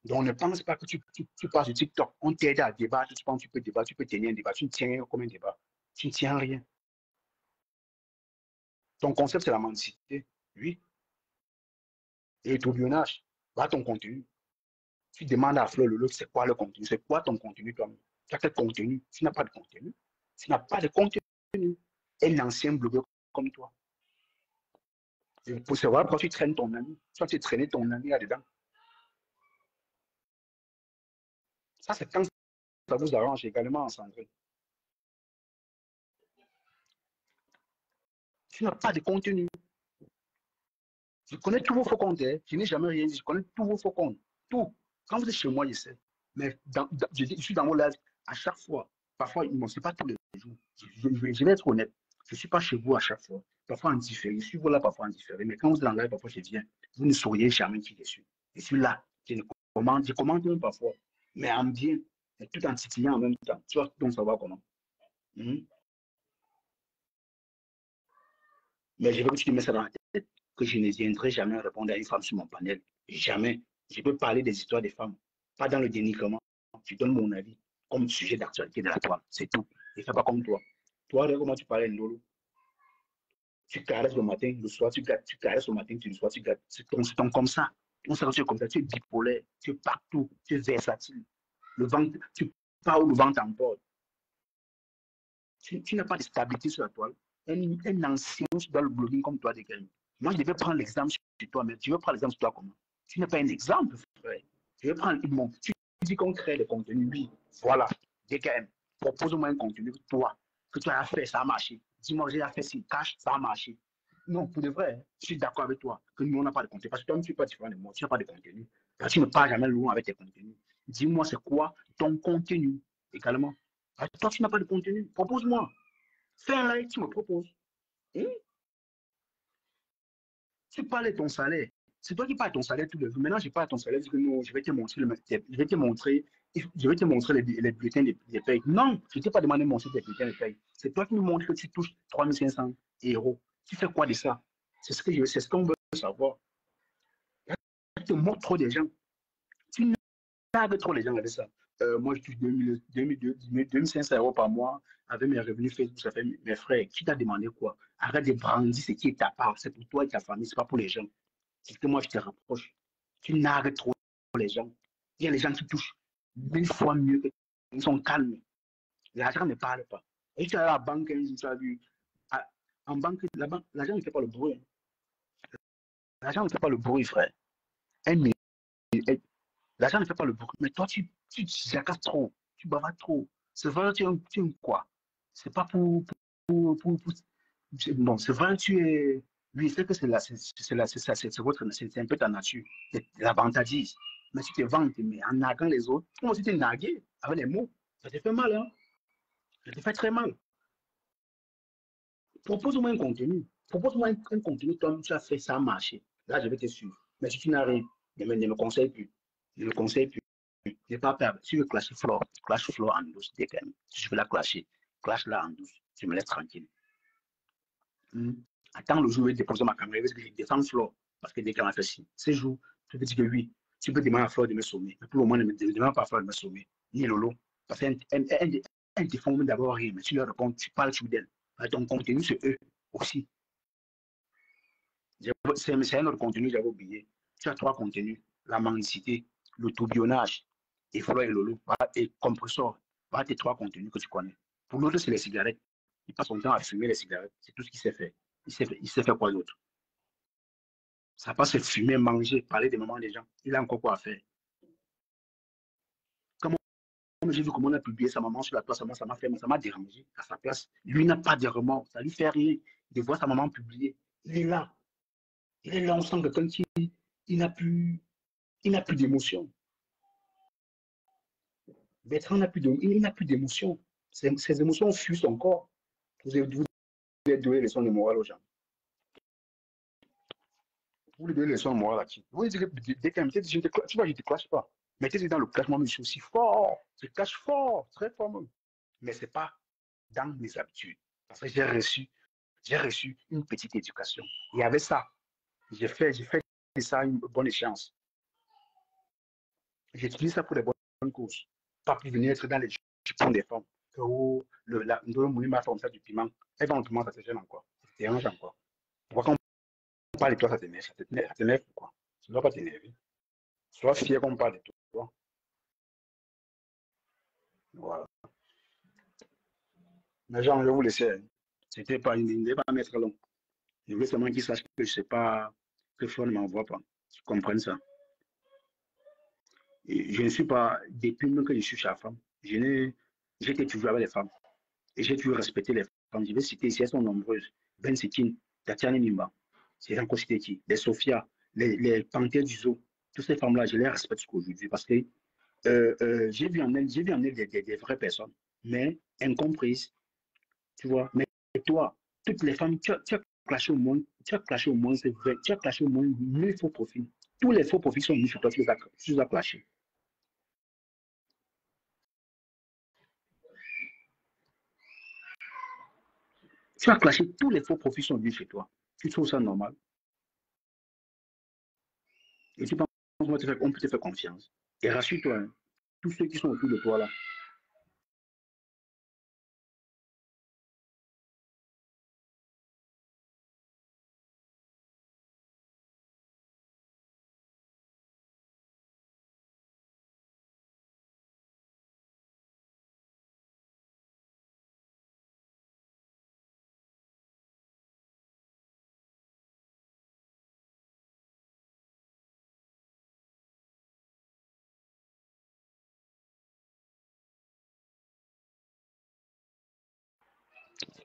Donc, ne pense pas que tu passes sur TikTok. On t'aide à débattre. Tu penses que tu peux débattre, tu peux tenir un débat. Tu ne tiens rien comme un débat. Tu ne tiens rien. Ton concept, c'est la mendicité. Oui. Et le tourbillonnage. Va ton contenu. Tu demandes à Fleur Lolo, c'est quoi le contenu? C'est quoi ton contenu, toi-même? Tu as quel contenu? Tu n'as pas de contenu. Tu n'as pas de contenu. Un ancien blogueur comme toi. Pour savoir pourquoi tu traînes ton ami. Soit tu traînes ton ami là-dedans. Ça, c'est quand ça vous arrange également, Sandrine. Tu n'as pas de contenu. Je connais tous vos faux comptes. Je n'ai jamais rien dit. Je connais tous vos faux comptes. Tout. Quand vous êtes chez moi, je sais. Mais je suis dans mon live à chaque fois. Parfois, ce n'est pas tous les jours. Je vais être honnête. Je ne suis pas chez vous à chaque fois. Parfois en différé. Je suis là parfois en différé. Mais quand vous êtes en live, parfois je viens. Vous ne sauriez jamais qui je suis. Je suis là. Je commande même parfois. Mais en bien. Et tout en titillant en même temps. Tu vas donc savoir comment. Mais je veux que tu te mettes ça dans la tête. Que je ne viendrai jamais répondre à une femme sur mon panel. Jamais. Je peux parler des histoires des femmes. Pas dans le dénigrement. Je donne mon avis comme sujet d'actualité de la toile. C'est tout. Je ne fais pas comme toi. Toi, regarde comment tu parlais de Ndolo. Tu caresses le matin, le soir, tu caresses le matin, le soir, tu caresses. C'est ton comme ça. On sait que tu es comme ça. Tu es bipolaire. Tu es partout. Tu es versatile. Le vent, tu pars où le vent t'emporte. Tu n'as pas de stabilité sur la toile. Un ancien dans le blogging comme toi, moi, je devais prendre l'exemple sur toi, mais tu veux prendre l'exemple sur toi comment? Tu n'es pas un exemple, frère. Je vais prendre une montre. Tu dis qu'on crée le contenu, oui. Voilà. DKM, propose-moi un contenu, toi, que tu as fait, ça a marché. Dis-moi, j'ai fait si cash, ça a marché. Non, pour de vrai, je suis d'accord avec toi que nous, on n'a pas de contenu. Parce que toi, tu n'es pas différent de moi, tu n'as pas de contenu. Tu ne pars jamais loin avec tes contenus. Dis-moi, c'est quoi ton contenu également? Toi, tu n'as pas de contenu. Propose-moi. Fais un live, tu me proposes. Tu parles de ton salaire. C'est toi qui parles de ton salaire tous les jours. Maintenant, je parle de ton salaire. Je dis que non, je vais te montrer les bulletins des payes. Non, je ne t'ai pas demandé de montrer tes bulletins de paye. C'est toi qui me montres que tu touches 3500 euros. Tu fais quoi de ça? C'est ce qu'on veut savoir. Tu te montres trop des gens. Tu n'arrives trop les gens avec ça. moi, je touche 2500 euros par mois avec mes revenus Facebook, ça fait mes frères. Qui t'a demandé quoi? Arrête de brandir ce qui est ta part. C'est pour toi et ta famille, c'est pas pour les gens. C'est ce que moi, je te rapproche. Tu nargues trop les gens. Il y a les gens qui touchent 1000 fois mieux que ils sont calmes. L'argent ne parle pas. Et tu es à la banque, tu as vu, en banque, l'argent ne fait pas le bruit. L'argent ne fait pas le bruit, frère. L'argent ne fait pas le bruit. Mais toi, tu jacasses trop. Tu bavardes trop. C'est vrai, tu es quoi? C'est pas bon, c'est vrai, tu es. Oui, c'est que c'est votre, c'est un peu ta nature. C'est la vantardise. Mais si tu te vantes, mais en narguant les autres, comment si tu es nargué avec les mots, ça te fait mal, hein? Ça te fait très mal. Propose-moi un contenu. Propose-moi un contenu comme tu as fait ça marcher. Là, je vais te suivre. Mais si tu n'arrives, ne me conseille plus. Ne me conseille plus. Je n'ai pas peur. Si je veux clasher Floor, clash Floor en douce. Si je veux la clasher, clash-la en douce. Je me laisse tranquille. Attends le jour où je dépose ma caméra, parce que je défends Floor. Parce que dès qu'elle m'a fait ci, ce jour, tu peux dire que oui. Tu peux demander à Floor de me sommer. Mais pour le moment, ne me demande pas à Floor de me sommer. Ni Lolo. Parce qu'elle défend d'abord rien. Mais tu leur réponds, tu parles sur d'elle. Ton contenu, c'est eux aussi. C'est un autre contenu, j'avais oublié. Tu as 3 contenus. La mendicité, le tourbillonnage, et Floor et Lolo. Et compressor. Voilà tes 3 contenus que tu connais. Pour l'autre, c'est les cigarettes. Il passe son temps à fumer les cigarettes. C'est tout ce qu'il sait faire. Il sait faire quoi d'autre? Ça passe fumer, manger, parler des moments des gens. Il a encore quoi à faire. Comme j'ai vu comment on a publié sa maman sur la place, ça m'a dérangé à sa place. Lui n'a pas de remords. Ça lui fait rien de voir sa maman publier. Il est là. Il est là, on sent que quand il n'a plus d'émotion. Bertrand il n'a plus d'émotion. Ses émotions fuient son corps. Vous devez donner les leçons de morale aux gens. Vous lui donnez les leçons de morale à qui? Vous lui dites que dès qu'elle me dit, tu vois, je ne te clash pas. Mais tu es dans le clashement, je suis aussi fort. Je clash fort, très fort même. Mais ce n'est pas dans mes habitudes. Parce que j'ai reçu une petite éducation. Il y avait ça. J'ai fait de ça une bonne échéance. J'utilise ça pour les bonnes causes. Pas pour venir être dans les jupons des femmes. Oh, le moulin m'a fait ça du piment. Et quand on commence, ça te gêne encore. Ça te dérange encore. Pourquoi quand on parle de toi, ça t'énerve pourquoi? Ça ne doit pas t'énerver. Sois fier qu'on parle de toi. Voilà. Mais genre, je vous laisser. C'était pas, il ne devait pas mettre long. Je voulais seulement qu'il sache que je ne sais pas, que Flore ne m'envoie pas. Tu comprends ça. Et je ne suis pas, depuis même que je suis chez la femme, j'étais toujours avec les femmes. Et j'ai toujours respecté les femmes. Je vais citer ici, elles sont nombreuses. Ben Sekin, Tatiana Nimba, c'est encore cité qui? Les Sophia, les Panthères du Zoo. Toutes ces femmes-là, je les respecte jusqu'à aujourd'hui parce que j'ai vu en elles des vraies personnes, mais incomprises, tu vois. Mais toi, toutes les femmes, tu as clashé au moins, c'est vrai, tu as clashé au moins 1000 faux profils. Tous les faux profils sont mis sur toi, tu les as clashés. Tu as clashé, tous les faux profils sont venus chez toi. Tu trouves ça normal? Et tu penses qu'on peut te faire confiance. Et rassure-toi, hein, tous ceux qui sont autour de toi là,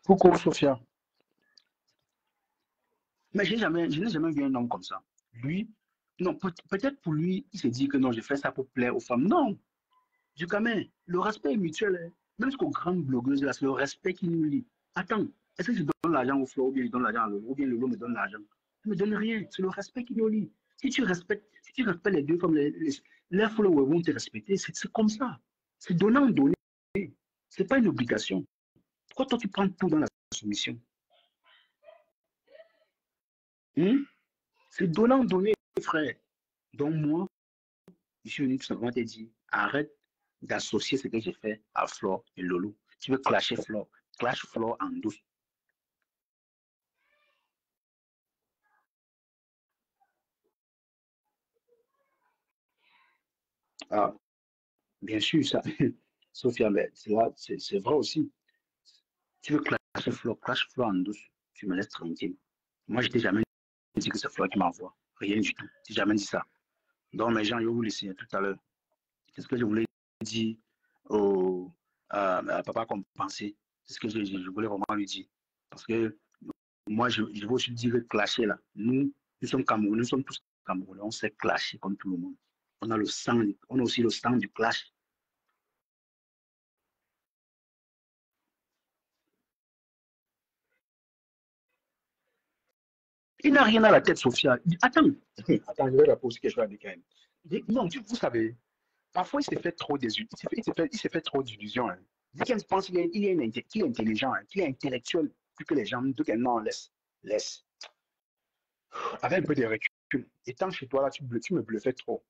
coucou Sophia. Mais je n'ai jamais vu un homme comme ça. Lui, non, peut-être pour lui, il se dit que non, je fais ça pour plaire aux femmes. Non, du gamin, le respect est mutuel. Hein. Même jusqu'aux grandes blogueuses, là, c'est le respect qui nous lie. Attends, est-ce que je donne l'argent au Floor ou bien je donne l'argent à Lolo, ou bien Lolo me donne l'argent? Il ne me donne rien, c'est le respect qui nous lie. Si tu respectes les deux femmes, les followers vont te respecter. C'est comme ça. C'est donnant-donner. Ce n'est pas une obligation. Pourquoi toi, tu prends tout dans la soumission? C'est donnant-donner, frère. Donc moi, je suis venu tout simplement te dire, arrête d'associer ce que j'ai fait à Flore et Lolo. Tu veux clasher Flore, clash Flore en douce. Ah, bien sûr, ça, Sophia, mais c'est vrai aussi. Tu veux clasher Flore, clash Flore en douce. Tu me laisses tranquille. Moi, je t'ai jamais dit que c'est Flore qui m'envoie. Rien du tout. Je t'ai jamais dit ça. Donc, mes gens, je vais vous laisser tout à l'heure. C'est ce que je voulais dire à papa compensé. C'est ce que je voulais vraiment lui dire. Parce que moi, je veux aussi dire que clasher là. Nous sommes Camerounais, nous sommes tous Camerounais. On sait clasher comme tout le monde. On a le sang, on a aussi le sang du clash. Il n'a rien à la tête, Sophia. Attends, attends, je vais la poser quelque chose à Dekaïm. Non, vous savez, parfois il s'est fait trop des il s'est fait trop d'illusions. Hein. Dekaïm pense qu'il est intelligent, hein, qu'il est intellectuel, plus que les gens. Donc, non, laisse. Avec un peu de recul. Étant chez toi, là, tu me bluffais trop.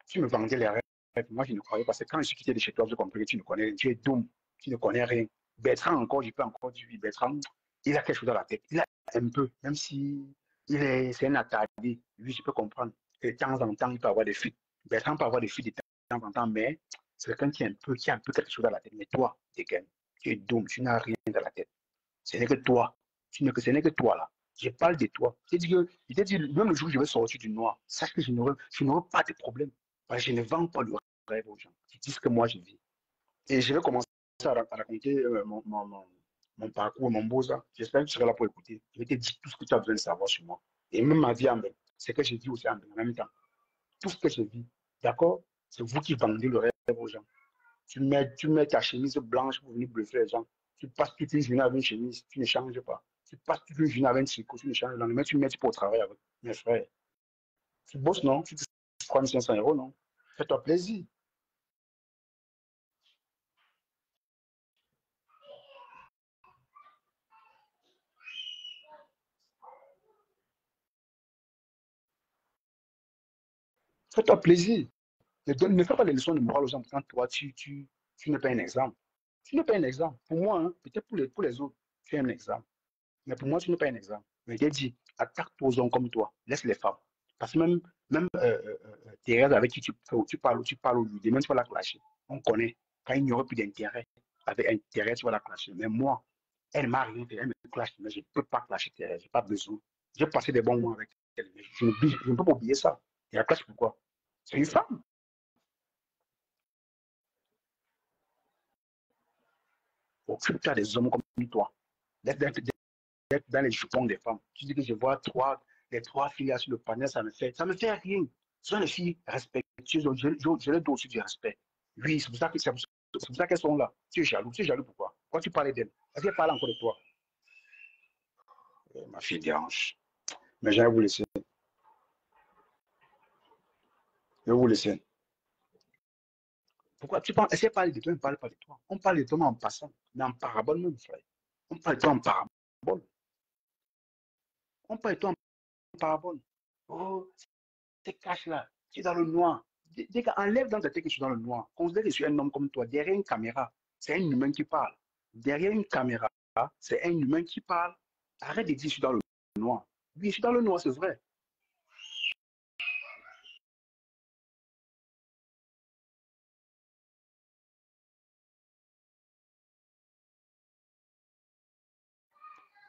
Tu me vendais les rêves. Moi, je ne croyais pas. C'est quand je suis quitté de chez toi, j'ai compris que tu ne connais rien. Tu es doux. Tu ne connais rien. Bertrand, encore, je peux encore dire, Bertrand, il a quelque chose dans la tête. Il a un peu, même si c'est un attardé. Lui, je peux comprendre. De temps en temps, il peut avoir des fuites. Bertrand peut avoir des fuites de temps en temps, mais c'est quelqu'un qui a un peu quelque chose dans la tête. Mais toi, tu es doux. Tu n'as rien dans la tête. Ce n'est que toi. Ce n'est que toi, là. Je parle de toi. Il t'a dit, même le jour où je vais sortir du noir, sache que je n'aurai pas de problème. Parce que je ne vends pas le rêve aux gens. Je dis ce que moi je vis. Et je vais commencer à raconter mon parcours, mon beau ça. J'espère que tu seras là pour écouter. Je vais te dire tout ce que tu as besoin de savoir sur moi. Et même ma vie en même. C'est que je vis aussi en même temps. Tout ce que je vis. D'accord? C'est vous qui vendez le rêve aux gens. Tu mets ta chemise blanche pour venir bluffer les gens. Tu passes toute une journée avec une chemise, tu ne changes pas. Tu passes toute une journée avec un tricot, tu ne changes pas. Le lendemain, tu mets pour travailler avec mes frères. Tu bosses, non? Tu te prends 500 euros, non? Fais-toi plaisir. Fais-toi plaisir. Ne fais pas les leçons de morale aux gens quand toi, tu n'es pas un exemple. Tu n'es pas un exemple. Pour moi, hein, peut-être pour les autres, tu es un exemple. Mais pour moi, tu n'es pas un exemple. Mais j'ai dit, attaque-toi aux hommes comme toi. Laisse les femmes. Parce que même Thérèse avec qui tu parles aujourd'hui, même tu vas la clasher. On connaît. Quand il n'y aurait plus d'intérêt, avec intérêt, tu vas la clasher. Mais moi, elle m'a rien fait. Elle me clash. Mais je ne peux pas clasher Thérèse. Je n'ai pas besoin. J'ai passé des bons mois avec elle. Mais je ne peux pas oublier ça. Et la clash, pourquoi? C'est une femme. Occupe-toi des hommes comme toi. D'être dans les jupons des femmes. Tu dis que je vois les trois filles sur le panel, ça me fait rien. Ce sont des filles respectueuses, donc je leur donne aussi du respect. Oui, c'est pour ça qu'elles sont là. Tu es jaloux pourquoi? Quand tu parlais d'elles, est-ce qu'elles parlent encore de toi? Ma fille dérange. Mais je vais vous laisser. Je vais vous laisser. Pourquoi tu penses, est-ce qu'elle parle de toi, elle ne parle pas de toi? On parle de toi en passant, mais en parabole même, frère. On parle de toi en parabole. On parle de toi en parabole. Oh, c'est cache là, tu es dans le noir. Enlève dans ta tête que je suis dans le noir. Considère que je suis un homme comme toi. Derrière une caméra, c'est un humain qui parle. Derrière une caméra, c'est un humain qui parle. Arrête de dire que je suis dans le noir. Oui, je suis dans le noir, c'est vrai.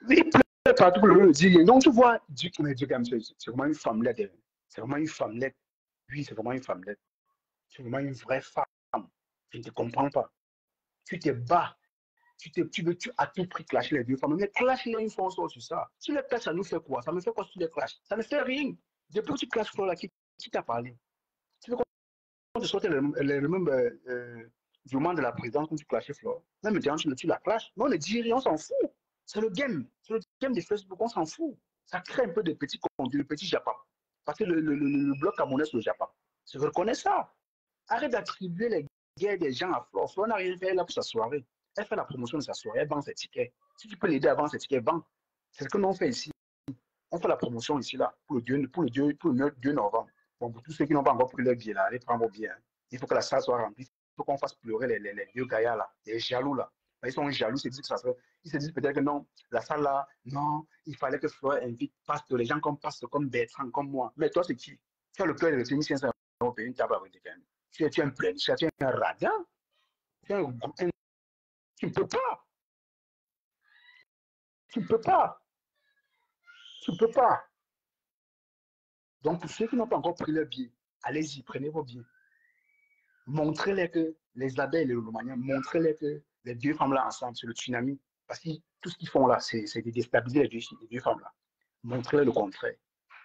Oui, pleure partout que le monde dit. Donc, tu vois, Dieu, c'est vraiment une femmelette. Hein. C'est vraiment une femmelette. Oui, c'est vraiment une femmelette. C'est vraiment une vraie femme. Je ne te comprends pas. Tu te bats. Tu à tout prix clasher les deux femmes. Mais clash les une fois, on sort sur ça. Si les clash, ça nous fait quoi? Ça me fait quoi si tu les clash? Ça ne fait rien. Depuis que tu clashes Flora, qui t'a parlé? Tu veux qu'on te sorte les mêmes du moment de la présidence quand tu clashes Flora? Même maintenant, tu la clashes. Mais on ne dit rien, on s'en fout. C'est le game. C'est le game de Facebook, on s'en fout. Ça crée un peu de petits contenus, de petits Japon. Parce que le bloc camerounais, c'est le Japon. Je reconnais ça. Arrête d'attribuer les guerres des gens à Flore. Flore n'a rien fait là pour sa soirée. Elle fait la promotion de sa soirée, elle vend ses tickets. Si tu peux l'aider à vendre ses tickets, vends. C'est ce que nous on fait ici. On fait la promotion ici là pour le 2 novembre. Bon, pour tous ceux qui n'ont pas encore pris leur billet là, allez prendre vos billets. Hein. Il faut que la salle soit remplie. Il peu qu'on fasse pleurer les vieux gaillards là, les jaloux là. Ils sont jaloux, ils se disent peut-être que non, la salle là, non, il fallait que Fleur invite les gens comme Bertrand, comme moi. Mais toi, c'est qui? Tu as le cœur de retenir 500 euros pour une table à côté quand même. Tu es un plein, tu es un radin, tu ne peux pas, tu ne peux pas, tu ne peux pas. Donc, pour ceux qui n'ont pas encore pris leur billet, allez-y, prenez vos billets. Montrez-les que les abeilles et les Lomaniens, montrez-les que les deux femmes-là ensemble, c'est le tsunami. Parce que tout ce qu'ils font là, c'est de déstabiliser les deux femmes-là. Montrez-les le contraire.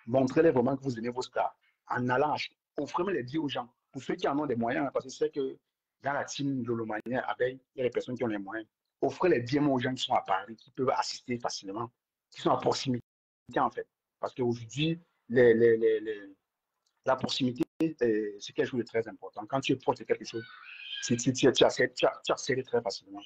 Montrez-les vraiment que vous aimez vos stars. En allant acheter, offrez les billets aux gens. Pour ceux qui en ont des moyens, parce que c'est que dans la team de Lomaniens, abeilles, il y a des personnes qui ont les moyens. Offrez les billets aux gens qui sont à Paris, qui peuvent assister facilement, qui sont à proximité en fait. Parce qu'aujourd'hui, la proximité, c'est quelque chose de très important. Quand tu es proche de quelque chose, tu accèdes très facilement.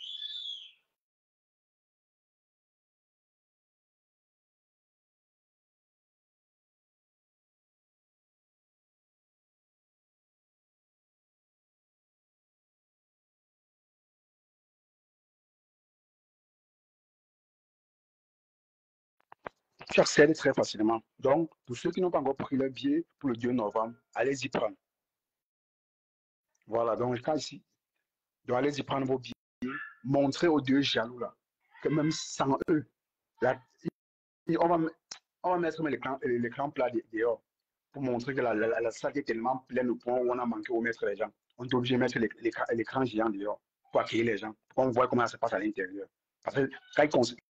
Tu accèdes très facilement. Donc, pour ceux qui n'ont pas encore pris leur billet pour le 2 novembre, allez-y prendre. Voilà, donc quand ici, donc allez-y prendre vos billets, montrez aux deux jaloux là, que même sans eux, là, on va, on va mettre l'écran plat dehors pour montrer que la salle est tellement pleine au point où on a manqué où mettre les gens. On est obligé de mettre l'écran géant dehors pour accueillir les gens, pour qu'on voit comment ça se passe à l'intérieur. Parce que quand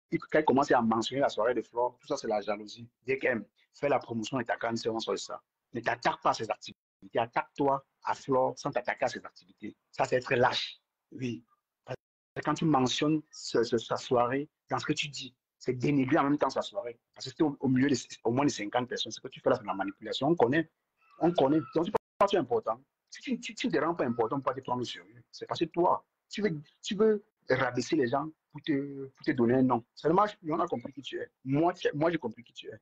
il commence à mentionner la soirée de Flore, tout ça c'est la jalousie. Dès qu'elle fait la promotion de ta canne, c'est ça. Ne t'attaque pas à ses activités. Attaque-toi à Flore sans t'attaquer à ses activités. Ça, c'est être lâche. Oui. Parce que quand tu mentionnes sa soirée, dans ce que tu dis, c'est dénigrer en même temps sa soirée. Parce que c'était au milieu de au moins de 50 personnes. Ce que tu fais là, c'est de la manipulation. On connaît. On connaît. Donc, tu ne penses pas important. Si tu ne te rends pas important pour pas te prendre au sérieux, c'est parce que toi, tu veux rabaisser les gens pour te donner un nom. Seulement, on a compris qui tu es. Moi, j'ai compris qui tu es.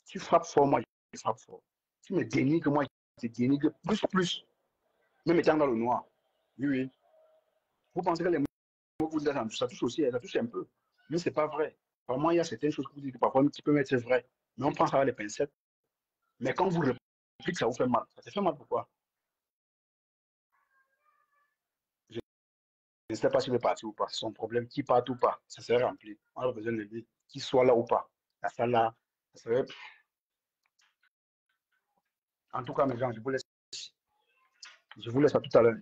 Tu frappes fort, moi, je frappe fort. Tu me dénigres, moi, je te dénigre plus. Même étant dans le noir. Oui, oui. Vous pensez que les mots que vous dites, ça touche aussi, ça touche un peu. Mais ce n'est pas vrai. Vraiment, il y a certaines choses que vous dites que parfois qui peuvent être vraies. Mais on prend ça avec les pincettes. Mais quand vous répliquez, ça vous fait mal. Ça te fait mal pourquoi? Je ne sais pas s'il veut partir ou pas. C'est son problème. Qui part ou pas, ça serait rempli. On a besoin de lui. Qu'il soit là ou pas. La salle là, ça serait. En tout cas, mes gens, je vous laisse à tout à l'heure.